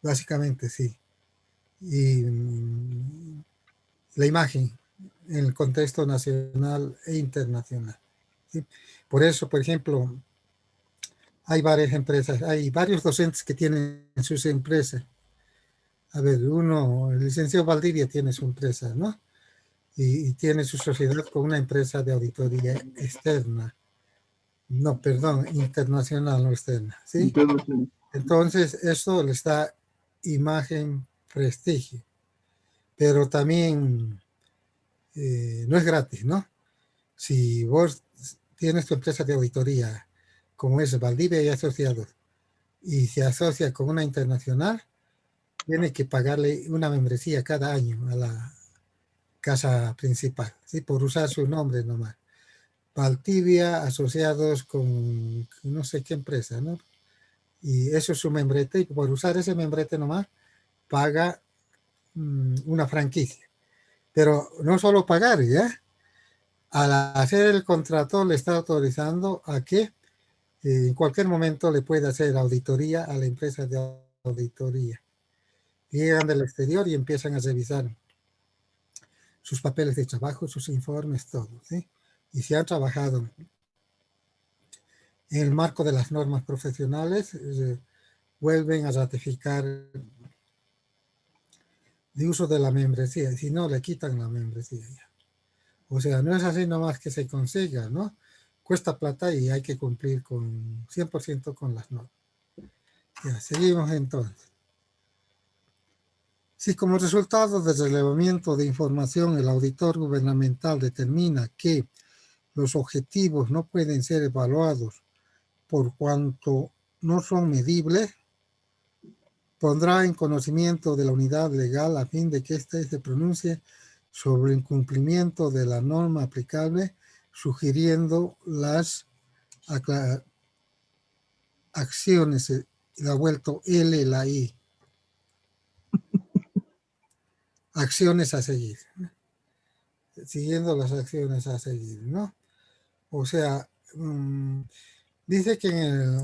Básicamente, sí. Y la imagen en el contexto nacional e internacional, ¿sí? Por eso, por ejemplo, hay varias empresas, hay varios docentes que tienen sus empresas. A ver, uno, el licenciado Valdivia tiene su empresa, ¿no? Y tiene su sociedad con una empresa de auditoría externa. No, perdón, internacional, no externa, ¿sí? Entonces, Entonces, eso les da imagen, prestigio, pero también no es gratis, ¿no? Si vos tienes tu empresa de auditoría, como es Valdivia y Asociados, y se asocia con una internacional, tiene que pagarle una membresía cada año a la casa principal, ¿sí? Por usar su nombre nomás. Valdivia Asociados con no sé qué empresa, ¿no? Y eso es su membrete, y por usar ese membrete nomás, paga una franquicia. Pero no solo pagar, ¿ya? Al hacer el contrato le está autorizando a que en cualquier momento le puede hacer auditoría a la empresa de auditoría. Llegan del exterior y empiezan a revisar sus papeles de trabajo, sus informes, todo, ¿sí? Y si han trabajado en el marco de las normas profesionales, vuelven a ratificar de uso de la membresía, si no, le quitan la membresía ya. O sea, no es así nomás que se consiga, ¿no? Cuesta plata y hay que cumplir con 100% con las normas. Ya, seguimos entonces. Si como resultado del relevamiento de información el auditor gubernamental determina que los objetivos no pueden ser evaluados por cuanto no son medibles, pondrá en conocimiento de la unidad legal a fin de que éste se pronuncie sobre el cumplimiento de la norma aplicable, sugiriendo las acciones, la ha vuelto L la I, acciones a seguir, siguiendo las acciones a seguir, ¿no? O sea, dice que en el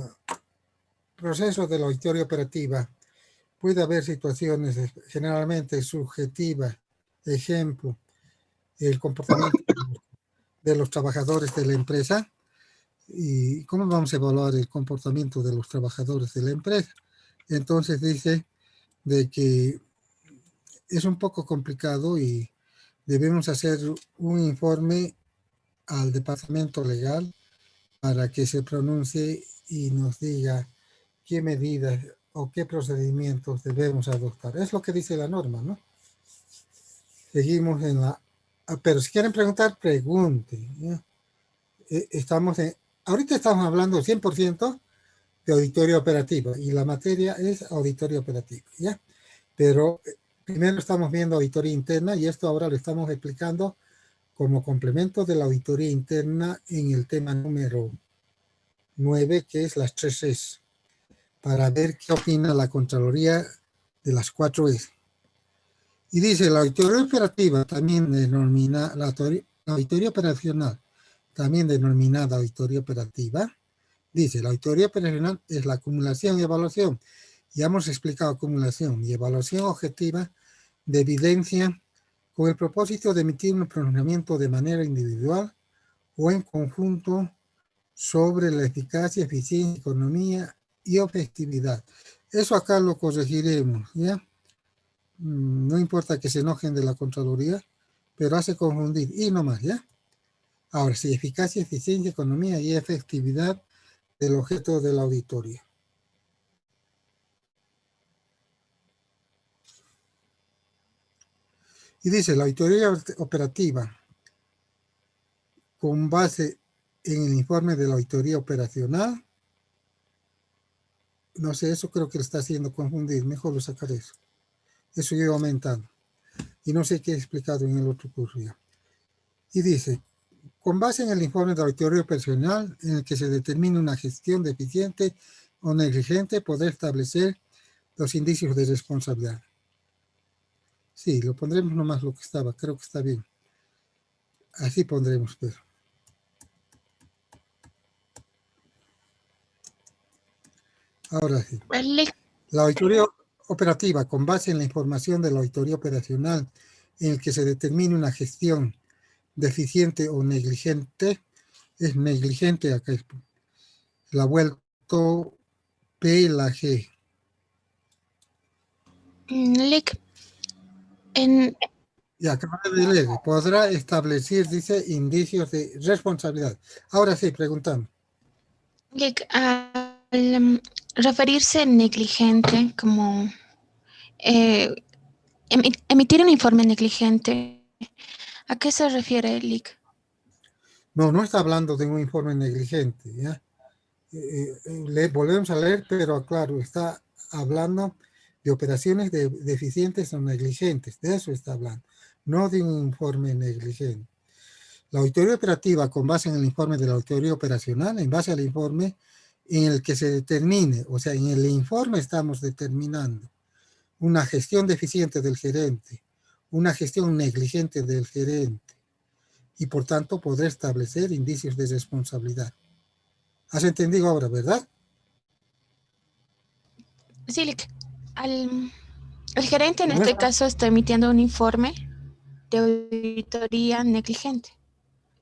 proceso de la auditoría operativa puede haber situaciones generalmente subjetivas, ejemplo, el comportamiento de los trabajadores de la empresa. ¿Y cómo vamos a evaluar el comportamiento de los trabajadores de la empresa? Entonces dice de que es un poco complicado y debemos hacer un informe al departamento legal para que se pronuncie y nos diga qué medidas o qué procedimientos debemos adoptar. Es lo que dice la norma, ¿no? Seguimos en la... Pero si quieren preguntar, pregunten, ¿ya? Ahorita estamos hablando 100% de auditoría operativa y la materia es auditoría operativa, ¿ya? Pero primero estamos viendo auditoría interna y esto ahora lo estamos explicando como complemento de la auditoría interna en el tema número 9, que es las 3 Es, para ver qué opina la Contraloría de las 4 Es. Y dice, la auditoría operativa también denomina, la auditoría operacional, también denominada auditoría operativa, dice, la auditoría operacional es la acumulación y evaluación. Ya hemos explicado acumulación y evaluación objetiva de evidencia con el propósito de emitir un pronunciamiento de manera individual o en conjunto sobre la eficacia, eficiencia, economía y objetividad. Eso acá lo corregiremos, ¿ya? No importa que se enojen de la Contraloría, pero hace confundir y no más, ¿ya? Ahora sí, eficacia, eficiencia, economía y efectividad del objeto de la auditoría. Y dice, la auditoría operativa, con base en el informe de la auditoría operacional, no sé, eso creo que le está haciendo confundir, mejor lo sacar eso. Eso yo he aumentado. Y no sé qué he explicado en el otro curso ya. Y dice, con base en el informe de la auditoría operacional, en el que se determina una gestión deficiente o negligente, poder establecer los indicios de responsabilidad. Sí, lo pondremos nomás lo que estaba, creo que está bien. Así pondremos, pero. Ahora sí. La auditoría operativa, con base en la información de la auditoría operacional, en el que se determine una gestión deficiente o negligente, es negligente, acá es la vuelto P, la G. Lic, en, Y acaba de leer, podrá establecer, dice, indicios de responsabilidad. Ahora sí, preguntamos. Lic, al referirse negligente como emitir un informe negligente, ¿a qué se refiere, Lic? No, no está hablando de un informe negligente, ¿ya? Volvemos a leer, pero claro, está hablando de operaciones deficientes o negligentes, de eso está hablando, no de un informe negligente. La auditoría operativa, con base en el informe de la auditoría operacional, en base al informe en el que se determine, o sea, en el informe estamos determinando una gestión deficiente del gerente, una gestión negligente del gerente, y por tanto poder establecer indicios de responsabilidad. ¿Has entendido ahora, verdad? Sí, Lic. El gerente en este caso está emitiendo un informe de auditoría negligente.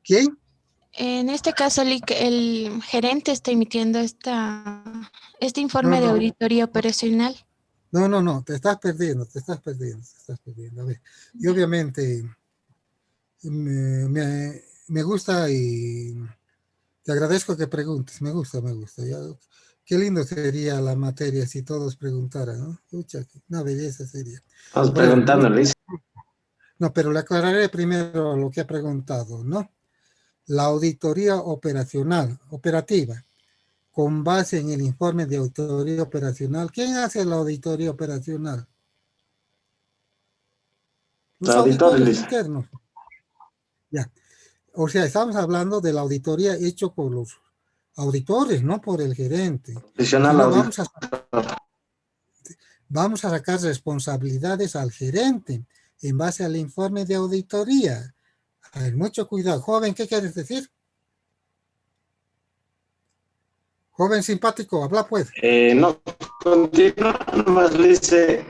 ¿Quién? En este caso, Lic, el gerente está emitiendo este informe de auditoría operacional. No, te estás perdiendo. A ver, y obviamente me gusta y te agradezco que preguntes, me gusta. Ya, qué lindo sería la materia si todos preguntaran, ¿no? Pucha, una belleza sería. Vamos Bueno, preguntándoles. no, pero le aclararé primero lo que ha preguntado, ¿no? La auditoría operativa, con base en el informe de auditoría operacional. ¿Quién hace la auditoría operacional? Los auditores internos. Ya. O sea, estamos hablando de la auditoría hecho por los auditores, no por el gerente. Vamos a sacar responsabilidades al gerente en base al informe de auditoría. A ver, mucho cuidado. Joven, ¿qué quieres decir? Joven simpático, habla pues. No, continúa, nomás dice.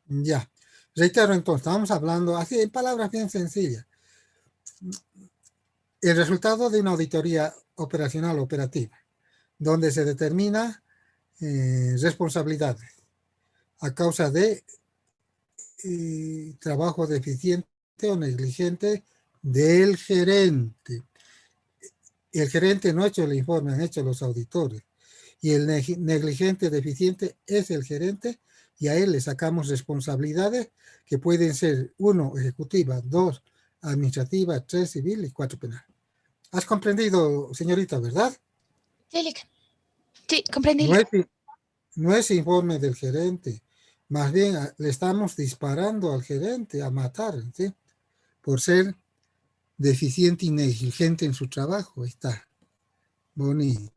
Ya. Reitero entonces, estamos hablando así en palabras bien sencillas. El resultado de una auditoría operacional operativa, donde se determina responsabilidades a causa de trabajo deficiente o negligente del gerente. El gerente no ha hecho el informe, han hecho los auditores. Y el negligente deficiente es el gerente y a él le sacamos responsabilidades que pueden ser 1, ejecutiva, 2, administrativa, 3, civil y 4, penal. ¿Has comprendido, señorita, verdad? Sí, comprendí. No es informe del gerente, más bien le estamos disparando al gerente a matar, ¿sí? Por ser deficiente y negligente en su trabajo. Ahí está. Bonito.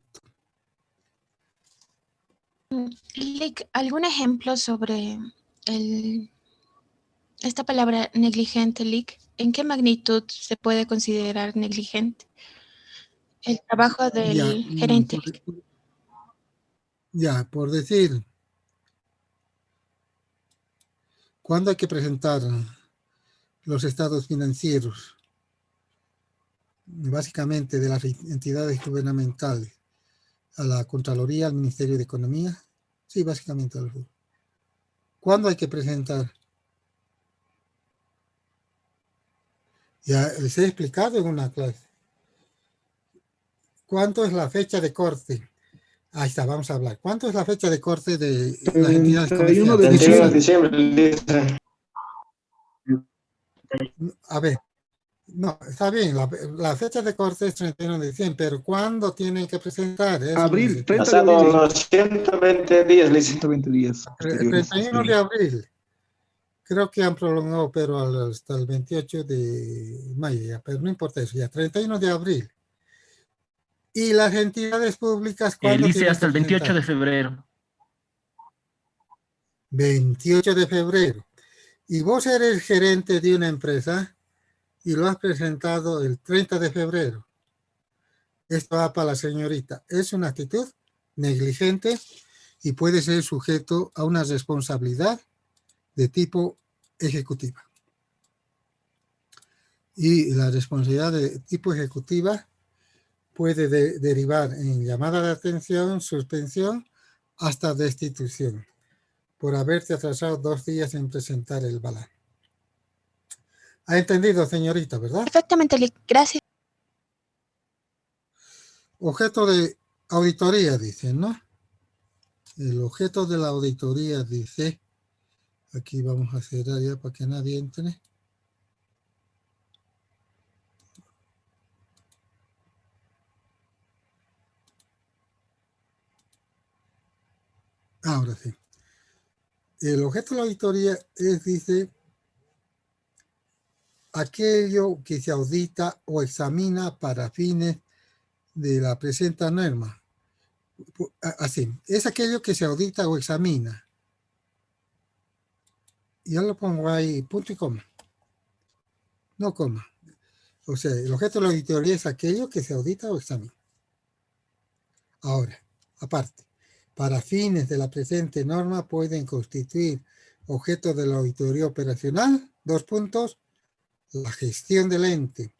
Lic, ¿algún ejemplo sobre esta palabra negligente, Lic? ¿En qué magnitud se puede considerar negligente el trabajo del gerente? Por decir, ¿cuándo hay que presentar los estados financieros? Básicamente de las entidades gubernamentales a la Contraloría, al Ministerio de Economía. Sí, básicamente a los dos. ¿Cuándo hay que presentar? Ya les he explicado en una clase. ¿Cuánto es la fecha de corte? Ahí está, vamos a hablar. ¿Cuánto es la fecha de corte de las entidades comerciales? 31 de diciembre. A ver, no, está bien, la fecha de corte es 31 de diciembre, pero ¿cuándo tienen que presentar? Eso Abril, necesito. 30 de Pasado abril. los 120 días, licenciado. 120 días El posteriores. 31 de abril. Creo que han prolongado, pero hasta el 28 de mayo, ya, pero no importa eso, ya, 31 de abril. ¿Y las entidades públicas cuándo Lice, tienen hasta que el 28 presentar? de febrero. 28 de febrero. Y vos eres gerente de una empresa y lo has presentado el 30 de febrero. Esto va para la señorita. Es una actitud negligente y puede ser sujeto a una responsabilidad de tipo ejecutiva. Y la responsabilidad de tipo ejecutiva puede derivar en llamada de atención, suspensión, hasta destitución, por haberte atrasado 2 días en presentar el balance. ¿Ha entendido, señorita, verdad? Perfectamente, Lick. Gracias. Objeto de auditoría, dice, ¿no? El objeto de la auditoría dice, aquí vamos a cerrar ya para que nadie entre. Ahora sí. El objeto de la auditoría es, dice, aquello que se audita o examina para fines de la presente norma. Así, es aquello que se audita o examina. Yo lo pongo ahí, punto y coma. No coma. O sea, el objeto de la auditoría es aquello que se audita o examina. Ahora, aparte, para fines de la presente norma pueden constituir objeto de la auditoría operacional, 2 puntos, la gestión del ente,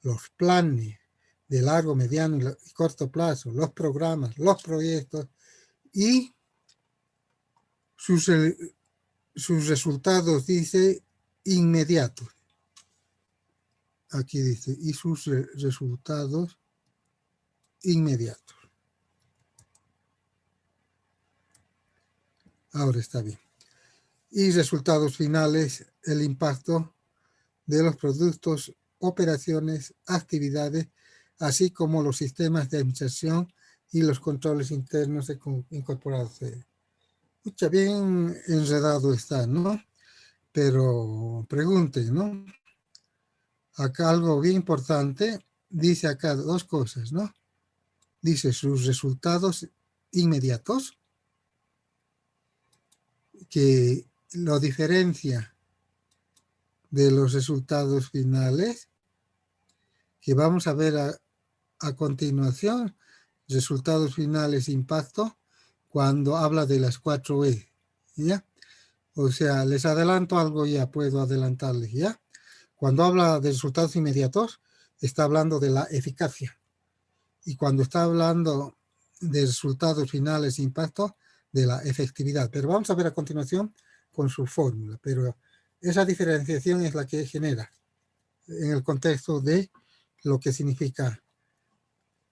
los planes de largo, mediano y corto plazo, los programas, los proyectos y sus resultados, dice, inmediatos. Aquí dice, y sus resultados inmediatos. Ahora está bien. Y resultados finales, el impacto de los productos, operaciones, actividades, así como los sistemas de administración y los controles internos incorporados. Mucha bien enredado está, ¿no? Pero pregunten, ¿no? Acá algo bien importante, dice acá 2 cosas, ¿no? Dice sus resultados inmediatos, que lo diferencia de los resultados finales, que vamos a ver a continuación, resultados finales, impacto, cuando habla de las 4 E, ¿ya? O sea, les adelanto algo ya, puedo adelantarles, ¿ya? Cuando habla de resultados inmediatos, está hablando de la eficacia. Y cuando está hablando de resultados finales, impacto, de la efectividad. Pero vamos a ver a continuación con su fórmula. Pero esa diferenciación es la que genera en el contexto de lo que significa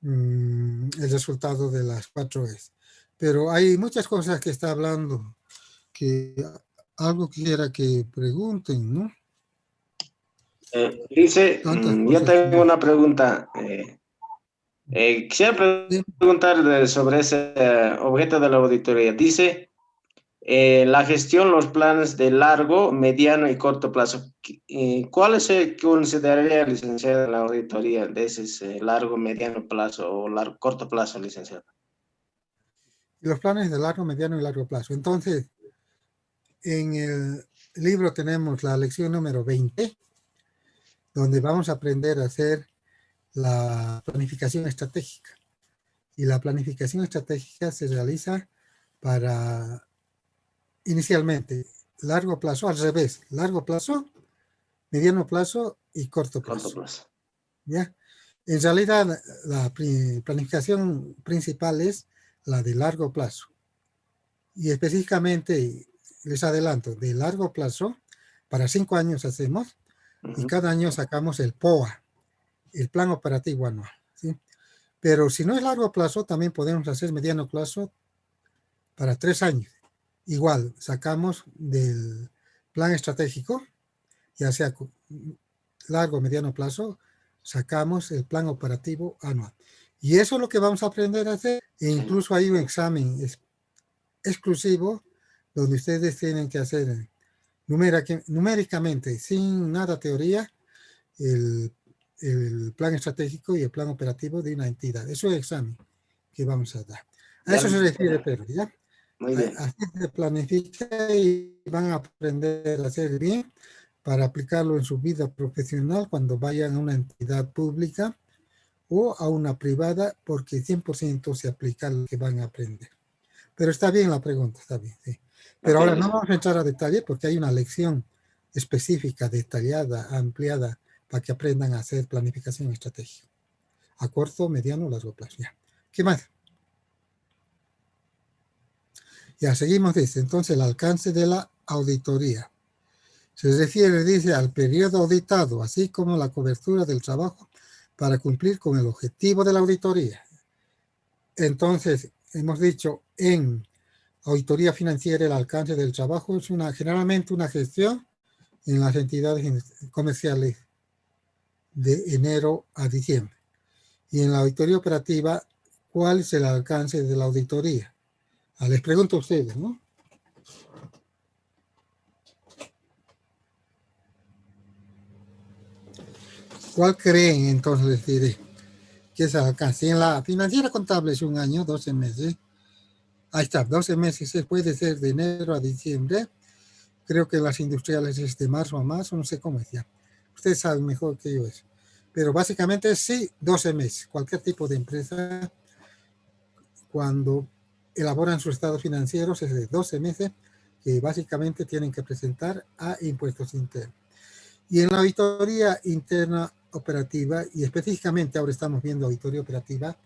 el resultado de las 4 Es. Pero hay muchas cosas que está hablando que algo quisiera que pregunten, ¿no? Dice, yo tengo una pregunta. Quisiera preguntar sobre ese objeto de la auditoría. Dice, la gestión, los planes de largo, mediano y corto plazo. ¿Cuál se consideraría, licenciado, la auditoría de ese largo, mediano plazo o corto plazo, licenciado? Los planes de largo, mediano y largo plazo. Entonces, en el libro tenemos la lección número 20, donde vamos a aprender a hacer la planificación estratégica. Y la planificación estratégica se realiza para, inicialmente, largo plazo, al revés, largo plazo, mediano plazo y corto plazo. Corto plazo. ¿Ya? En realidad, la planificación principal es la de largo plazo. Y específicamente, les adelanto, de largo plazo, para 5 años hacemos, y cada año sacamos el POA, el Plan Operativo Anual, ¿sí? Pero si no es largo plazo, también podemos hacer mediano plazo para 3 años. Igual, sacamos del plan estratégico, ya sea largo, mediano plazo, sacamos el plan operativo anual. Y eso es lo que vamos a aprender a hacer. E incluso hay un examen exclusivo donde ustedes tienen que hacer numéricamente, sin nada teoría, el plan estratégico y el plan operativo de una entidad. Eso es el examen que vamos a dar. A eso se refiere Pedro, ¿ya? Muy bien. Así se planifica y van a aprender a hacer bien para aplicarlo en su vida profesional cuando vayan a una entidad pública o a una privada, porque 100% se aplica lo que van a aprender. Pero está bien la pregunta, está bien. Sí. Pero ahora no vamos a entrar a detalle porque hay una lección específica, detallada, ampliada, para que aprendan a hacer planificación estratégica. A corto, mediano, largo plazo. Ya. ¿Qué más? Ya seguimos, dice, entonces el alcance de la auditoría. Se refiere, dice, al periodo auditado, así como la cobertura del trabajo para cumplir con el objetivo de la auditoría. Entonces, hemos dicho, en auditoría financiera el alcance del trabajo es generalmente una gestión en las entidades comerciales de enero a diciembre. Y en la auditoría operativa, ¿cuál es el alcance de la auditoría? Les pregunto a ustedes, ¿no? ¿Cuál creen entonces, les diré, que es el alcance? En la financiera contable es un año, 12 meses. Ahí está, 12 meses puede ser de enero a diciembre. Creo que en las industriales es de marzo a marzo, no sé cómo es ya. Ustedes saben mejor que yo eso. Pero básicamente sí, 12 meses. Cualquier tipo de empresa, cuando elaboran sus estados financieros, es de 12 meses que básicamente tienen que presentar a impuestos internos. Y en la auditoría interna operativa, y específicamente ahora estamos viendo auditoría operativa,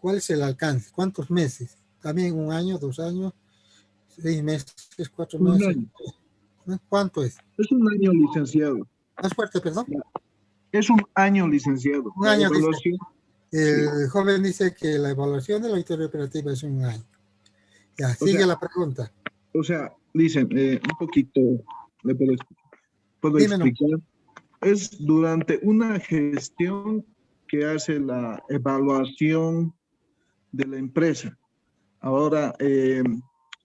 ¿cuál es el alcance? ¿Cuántos meses? También 1 año, 2 años, 6 meses, 4 Un meses. año. ¿Cuánto es? Es un año, licenciado. Más fuerte, perdón. Es un año, licenciado. Un La año, dice. evaluación. El joven dice que la evaluación de la auditoría operativa es 1 año. Ya, sigue la pregunta. O sea, dicen, un poquito, ¿le puedo Dímelo. explicar? Es durante una gestión que hace la evaluación de la empresa. Ahora,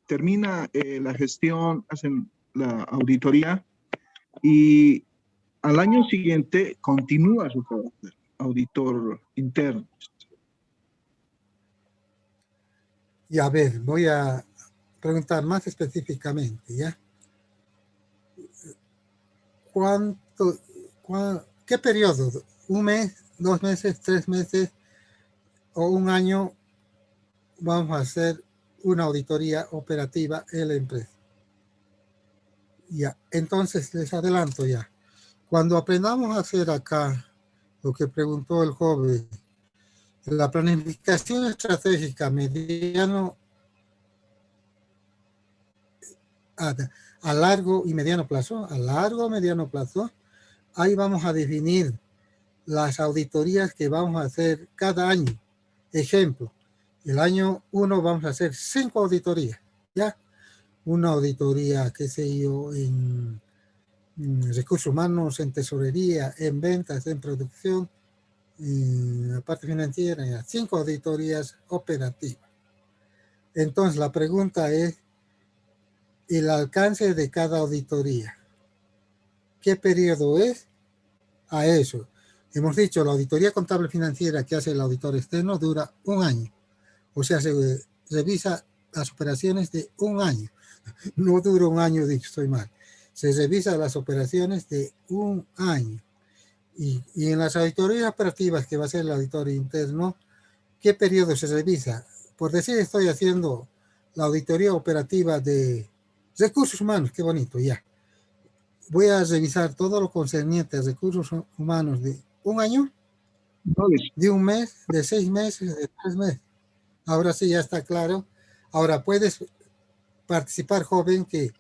termina la gestión, hacen la auditoría y al año siguiente continúa su trabajo, auditor interno. Y a ver, voy a preguntar más específicamente, ¿ya? ¿Qué periodo? ¿1 mes, 2 meses, 3 meses o 1 año vamos a hacer una auditoría operativa en la empresa? Ya, entonces les adelanto ya. Cuando aprendamos a hacer acá lo que preguntó el joven, la planificación estratégica mediano a largo y mediano plazo, ahí vamos a definir las auditorías que vamos a hacer cada año. Ejemplo, el año 1 vamos a hacer 5 auditorías, ¿ya? Una auditoría, qué sé yo, en recursos humanos, en tesorería, en ventas, en producción, en la parte financiera, ya. 5 auditorías operativas. Entonces, la pregunta es, el alcance de cada auditoría. ¿Qué periodo es? A eso. Hemos dicho, la auditoría contable financiera que hace el auditor externo dura 1 año. O sea, se revisa las operaciones de 1 año. No dura 1 año, dicho, estoy mal. Se revisa las operaciones de 1 año. Y en las auditorías operativas que va a hacer el auditor interno, ¿qué periodo se revisa? Por decir, estoy haciendo la auditoría operativa de recursos humanos, qué bonito, ya. Voy a revisar todo lo concerniente a recursos humanos de 1 año, de 1 mes, de 6 meses, de 3 meses. Ahora sí ya está claro. Ahora puedes participar, joven, que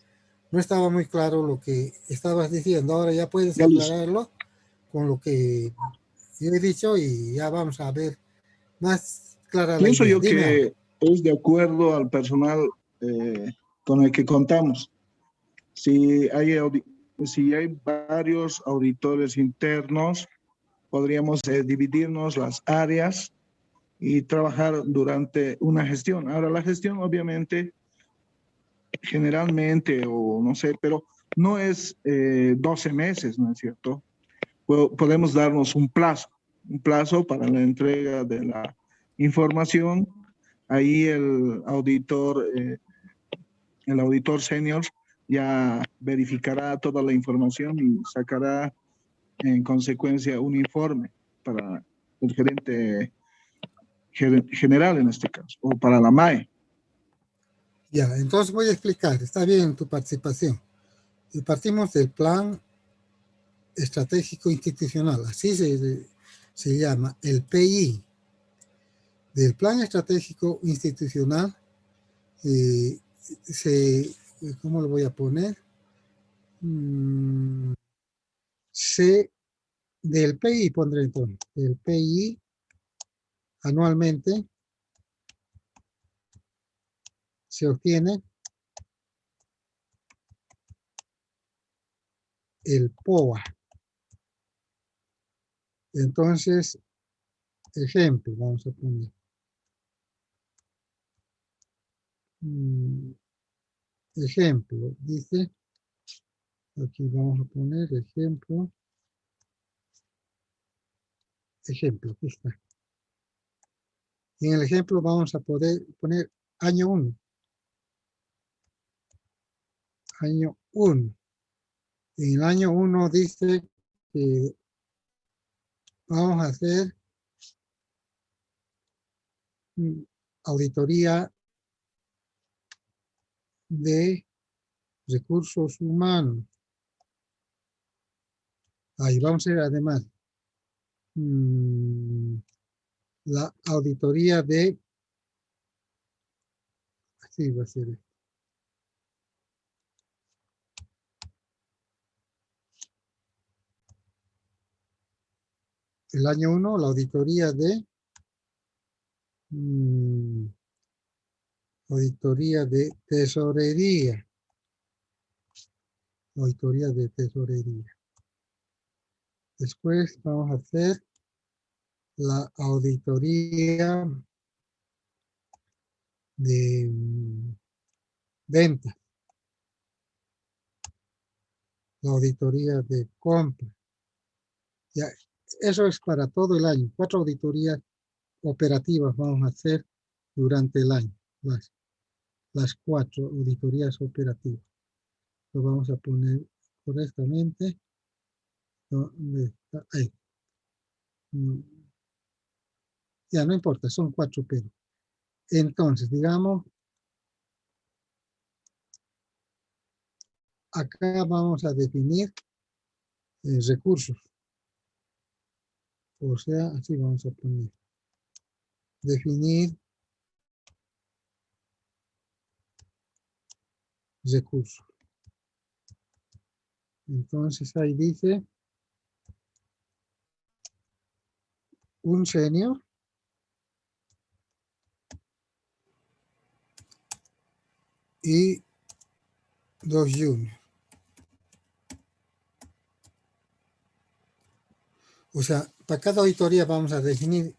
no estaba muy claro lo que estabas diciendo. Ahora ya puedes aclararlo con lo que yo he dicho y ya vamos a ver más clara la idea. Pienso yo Dime que ahora. es de acuerdo al personal con el que contamos. Si hay si hay varios auditores internos, podríamos dividirnos las áreas y trabajar durante una gestión. Ahora, la gestión obviamente, generalmente, o no sé, pero no es 12 meses, ¿no es cierto? Podemos darnos un plazo para la entrega de la información. Ahí el auditor senior ya verificará toda la información y sacará en consecuencia un informe para el gerente general en este caso, o para la MAE. Ya, entonces voy a explicar. Está bien tu participación. Y partimos del plan estratégico institucional, así se llama, el PI. Del plan estratégico institucional, ¿cómo lo voy a poner? Del PI pondré entonces, el PI anualmente se obtiene el POA. Entonces, ejemplo, vamos a poner. Ejemplo, dice, aquí vamos a poner ejemplo. Ejemplo, aquí está. Y en el ejemplo vamos a poder poner año 1. Año 1. En el año 1 dice que vamos a hacer auditoría de recursos humanos. Ahí vamos a ver además la auditoría de, así va a ser. El año 1, la auditoría de tesorería. Auditoría de tesorería. Después vamos a hacer la auditoría de venta. La auditoría de compra. Ya, eso es para todo el año. 4 auditorías operativas vamos a hacer durante el año. Las 4 auditorías operativas. Lo vamos a poner correctamente. ¿Dónde está? Ahí. Ya no importa, son 4 pero. Entonces, digamos, acá vamos a definir recursos. O sea, así vamos a poner. Definir recursos. Entonces ahí dice un senior y 2 juniors. O sea, para cada auditoría vamos a definir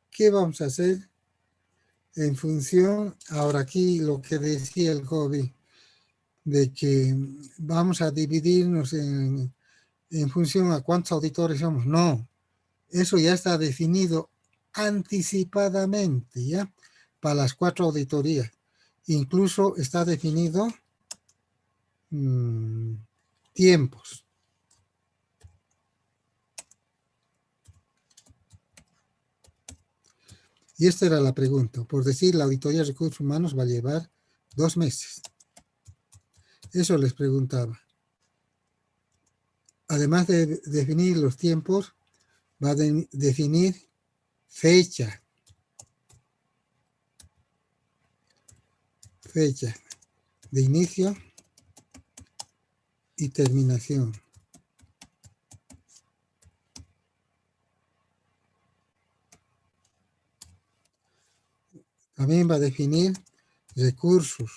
qué vamos a hacer en función, ahora aquí lo que decía el hobby, de que vamos a dividirnos en función a cuántos auditores somos. No, eso ya está definido anticipadamente, ¿ya? Para las 4 auditorías. Incluso está definido tiempos. Y esta era la pregunta. Por decir, la auditoría de recursos humanos va a llevar 2 meses. Eso les preguntaba. Además de definir los tiempos, va a definir fecha. Fecha de inicio y terminación. También va a definir recursos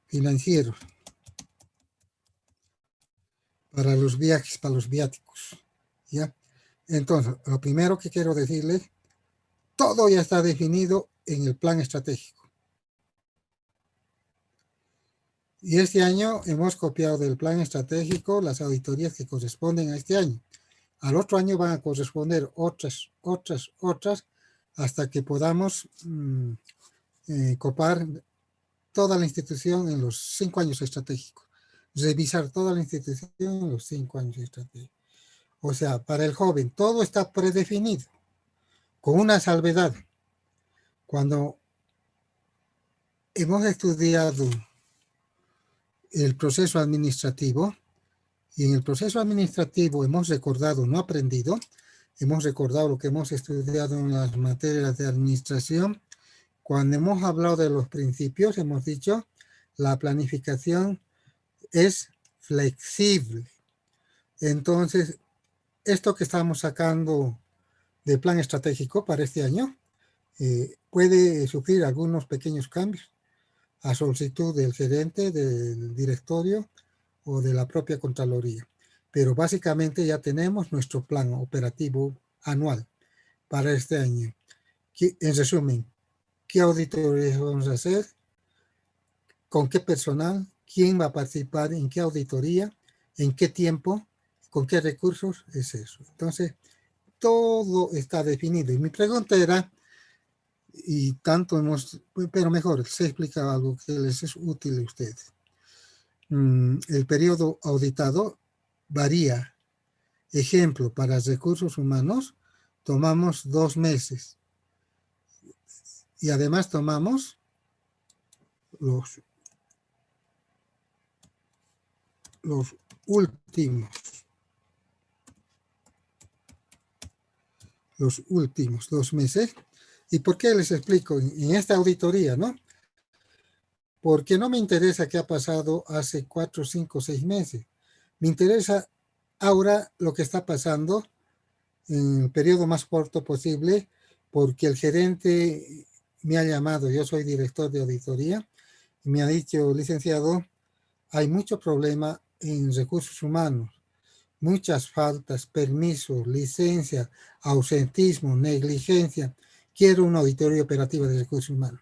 financieros. para los viajes, para los viáticos. ¿Ya? Entonces, lo primero que quiero decirles, todo ya está definido en el plan estratégico. Y este año hemos copiado del plan estratégico las auditorías que corresponden a este año. Al otro año van a corresponder otras, hasta que podamos copar toda la institución en los 5 años estratégicos. Revisar toda la institución en los 5 años estratégicos. O sea, para el joven todo está predefinido, con una salvedad. Cuando hemos estudiado el proceso administrativo, y en el proceso administrativo hemos recordado, no aprendido, hemos recordado lo que hemos estudiado en las materias de administración. Cuando hemos hablado de los principios, hemos dicho, la planificación es flexible. Entonces, esto que estamos sacando del plan estratégico para este año puede sufrir algunos pequeños cambios a solicitud del gerente, del directorio o de la propia Contraloría. Pero básicamente ya tenemos nuestro plan operativo anual para este año. En resumen, ¿qué auditorías vamos a hacer? ¿Con qué personal? ¿Quién va a participar en qué auditoría? ¿En qué tiempo? ¿Con qué recursos? Es eso. Entonces, todo está definido. Y mi pregunta era, y tanto hemos, pero mejor, se explica algo que les es útil a ustedes. El periodo auditado varía. Ejemplo, para recursos humanos, tomamos 2 meses. Y además tomamos los últimos 2 meses. ¿Y por qué les explico? En esta auditoría, ¿no? Porque no me interesa qué ha pasado hace 4, 5, 6 meses. Me interesa ahora lo que está pasando en el periodo más corto posible, porque el gerente me ha llamado, yo soy director de auditoría, y me ha dicho, licenciado, hay mucho problema en recursos humanos, muchas faltas, permisos, licencia, ausentismo, negligencia. Quiero una auditoría operativa de recursos humanos.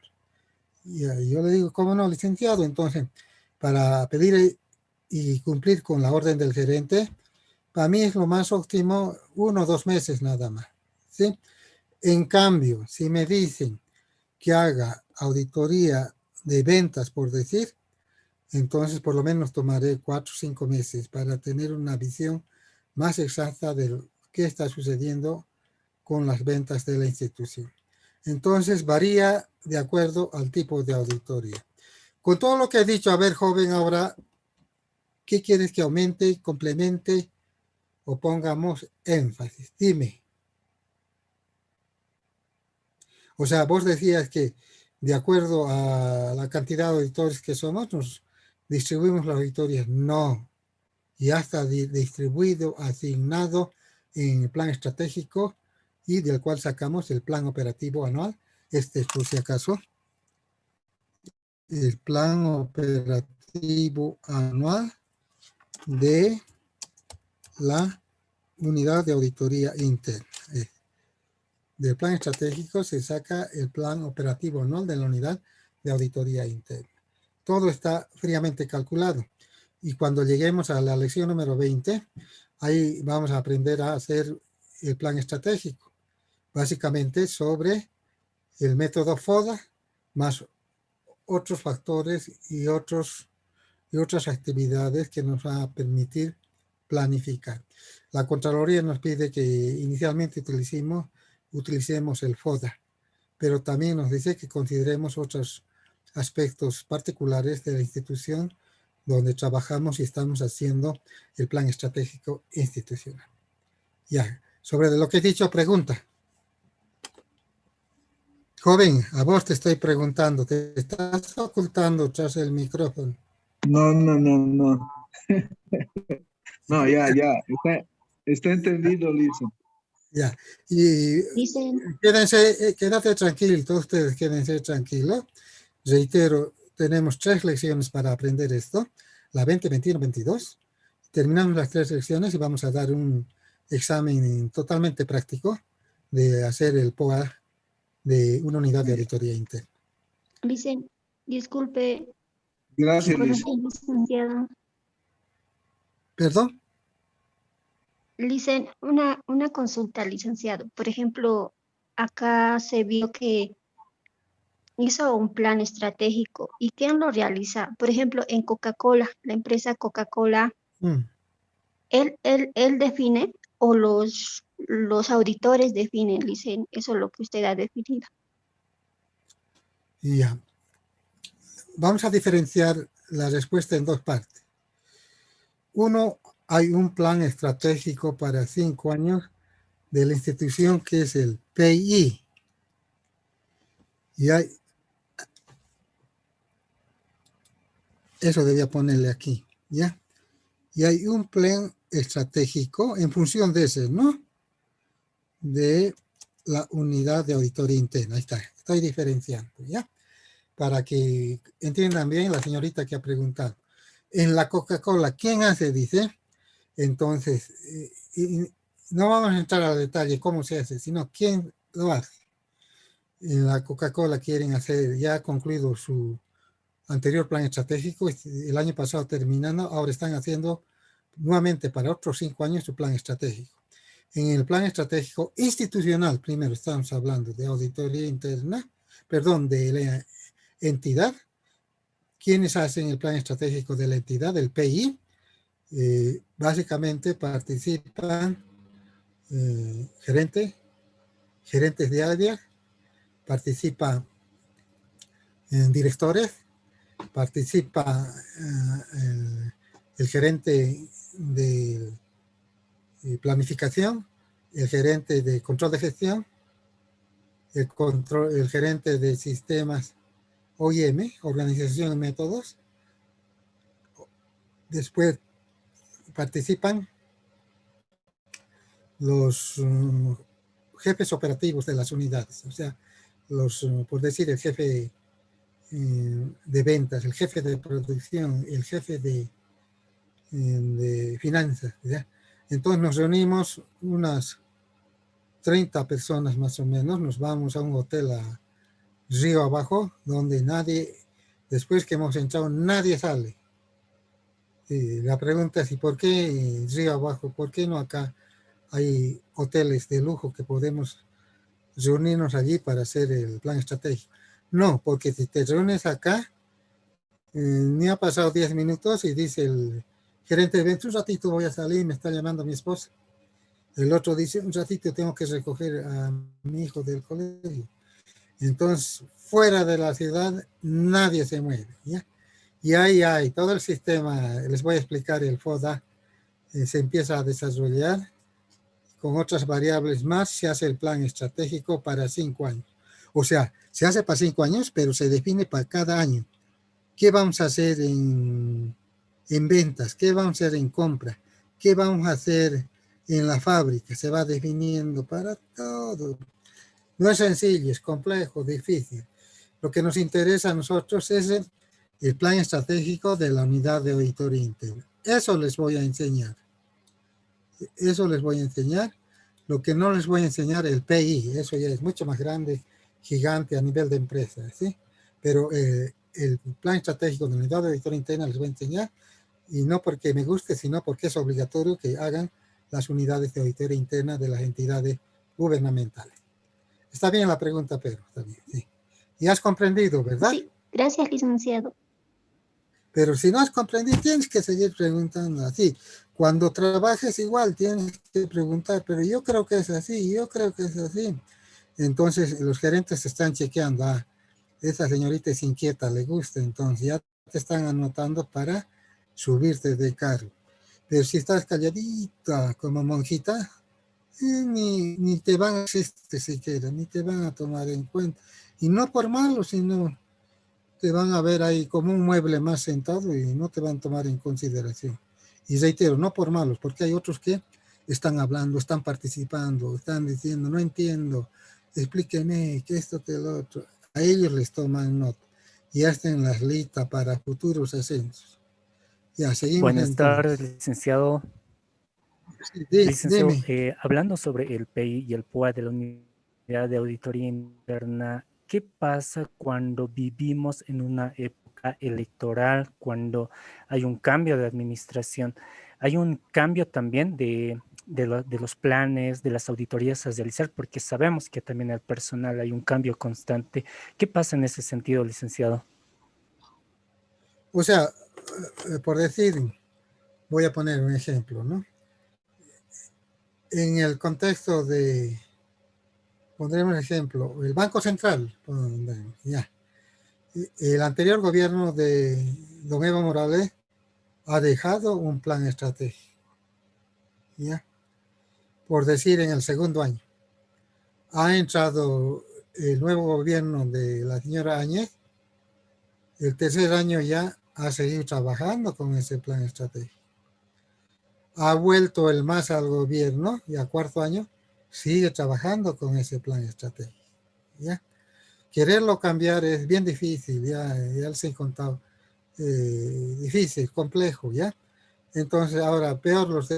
Y yo le digo, ¿cómo no, licenciado? Entonces, para pedir y cumplir con la orden del gerente, para mí es lo más óptimo 1 o 2 meses nada más, ¿sí? En cambio, si me dicen que haga auditoría de ventas, por decir, entonces por lo menos tomaré 4 o 5 meses para tener una visión más exacta de qué está sucediendo con las ventas de la institución. Entonces varía de acuerdo al tipo de auditoría. Con todo lo que he dicho, a ver, joven, ahora, ¿qué quieres que aumente, complemente o pongamos énfasis? Dime. O sea, vos decías que de acuerdo a la cantidad de auditores que somos, nos distribuimos las auditorías. No. Ya está distribuido, asignado en el plan estratégico y del cual sacamos el plan operativo anual. Este es, por si acaso, el plan operativo anual de la unidad de auditoría interna. Del plan estratégico se saca el plan operativo anual de la unidad de auditoría interna. Todo está fríamente calculado. Y cuando lleguemos a la lección número 20, ahí vamos a aprender a hacer el plan estratégico. Básicamente sobre el método FODA, más otros factores y otras actividades que nos van a permitir planificar. La Contraloría nos pide que inicialmente utilicemos el FODA, pero también nos dice que consideremos otros aspectos particulares de la institución donde trabajamos y estamos haciendo el plan estratégico institucional. Ya, sobre lo que he dicho, pregunta. Joven, a vos te estoy preguntando, ¿te estás ocultando tras el micrófono? No. No, ya. Está entendido, Lisa. Ya, y quédate tranquilo, todos ustedes quédense tranquilos. Reitero, tenemos 3 lecciones para aprender esto, la 20, 21, 22, terminamos las 3 lecciones y vamos a dar un examen totalmente práctico de hacer el POA de una unidad de auditoría interna. Licen, disculpe, Gracias, Liz. licenciado. ¿Perdón? Licen, una consulta, licenciado. Por ejemplo, acá se vio que hizo un plan estratégico. ¿Y quién lo realiza? Por ejemplo, en Coca-Cola, la empresa Coca-Cola, ¿él define o los auditores definen, Licen? Eso es lo que usted ha definido. Ya. Vamos a diferenciar la respuesta en 2 partes. Uno, hay un plan estratégico para 5 años de la institución que es el PI. Y hay, eso debía ponerle aquí, ¿ya? Y hay un plan estratégico en función de ese, ¿no? De la unidad de auditoría interna. Ahí está, estoy diferenciando, ¿ya? Para que entiendan bien la señorita que ha preguntado. En la Coca-Cola, ¿quién hace? Dice. Entonces, no vamos a entrar al detalle cómo se hace, sino quién lo hace. En la Coca-Cola quieren hacer, ya ha concluido su anterior plan estratégico, el año pasado terminando, ahora están haciendo nuevamente para otros 5 años su plan estratégico. En el plan estratégico institucional, primero estamos hablando de auditoría interna, perdón, de la entidad. ¿Quiénes hacen el plan estratégico de la entidad, del PI? Básicamente participan gerentes de área, participan directores, participa el gerente de planificación, el gerente de control de gestión, el gerente de sistemas OIM, organización y métodos. Después participan los jefes operativos de las unidades, o sea, por decir, el jefe de ventas, el jefe de producción, el jefe de finanzas, ¿ya? Entonces nos reunimos unas 30 personas más o menos, nos vamos a un hotel a Río Abajo, donde nadie, después que hemos entrado, nadie sale. La pregunta es, ¿y por qué Río Abajo? ¿Por qué no acá hay hoteles de lujo que podemos reunirnos allí para hacer el plan estratégico? No, porque si te reúnes acá, ni ha pasado 10 minutos y dice el gerente de eventos, un ratito voy a salir, me está llamando mi esposa. El otro dice, un ratito tengo que recoger a mi hijo del colegio. Entonces, fuera de la ciudad, nadie se mueve, ¿ya? Y ahí hay todo el sistema, les voy a explicar el FODA, se empieza a desarrollar con otras variables más, se hace el plan estratégico para 5 años. O sea, se hace para 5 años, pero se define para cada año. ¿Qué vamos a hacer en ventas? ¿Qué vamos a hacer en compra? ¿Qué vamos a hacer en la fábrica? Se va definiendo para todo. No es sencillo, es complejo, difícil. Lo que nos interesa a nosotros es el plan estratégico de la unidad de auditoría interna. Eso les voy a enseñar. Eso les voy a enseñar. Lo que no les voy a enseñar, el PI, eso ya es mucho más grande, gigante a nivel de empresa, ¿sí? Pero el plan estratégico de la unidad de auditoría interna les voy a enseñar, y no porque me guste, sino porque es obligatorio que hagan las unidades de auditoría interna de las entidades gubernamentales. Está bien la pregunta, Pedro, está bien, sí. Y has comprendido, ¿verdad? Sí, gracias, licenciado. Pero si no has comprendido, tienes que seguir preguntando así. Cuando trabajes igual, tienes que preguntar, pero yo creo que es así, yo creo que es así. Entonces, los gerentes están chequeando, esa señorita es inquieta, le gusta, entonces ya te están anotando para subirte de cargo. Pero si estás calladita como monjita, ni te van a asistir siquiera, ni te van a tomar en cuenta. Y no por malo, sino te van a ver ahí como un mueble más sentado y no te van a tomar en consideración. Y reitero, no por malos, porque hay otros que están hablando, están participando, están diciendo, no entiendo, explíqueme, que esto, que lo otro. A ellos les toman nota y hacen las listas para futuros ascensos. Ya, seguimos Buenas tardes, entonces. licenciado. Sí, Licenciado, dime. hablando sobre el PI y el PUA de la Unidad de Auditoría Interna, ¿qué pasa cuando vivimos en una época electoral, cuando hay un cambio de administración? Hay un cambio también de los planes, de las auditorías a realizar, porque sabemos que también el personal hay un cambio constante. ¿Qué pasa en ese sentido, licenciado? O sea, por decir, voy a poner un ejemplo, ¿no? En el contexto de, pondremos un ejemplo, el Banco Central, ya. El anterior gobierno de don Evo Morales ha dejado un plan estratégico, ¿ya? Por decir, en el segundo año. Ha entrado el nuevo gobierno de la señora Áñez, el tercer año ya ha seguido trabajando con ese plan estratégico. Ha vuelto el MAS al gobierno y a cuarto año sigue trabajando con ese plan estratégico, ¿ya? Quererlo cambiar es bien difícil, ya les he contado, difícil, complejo, ¿ya? Entonces ahora peor los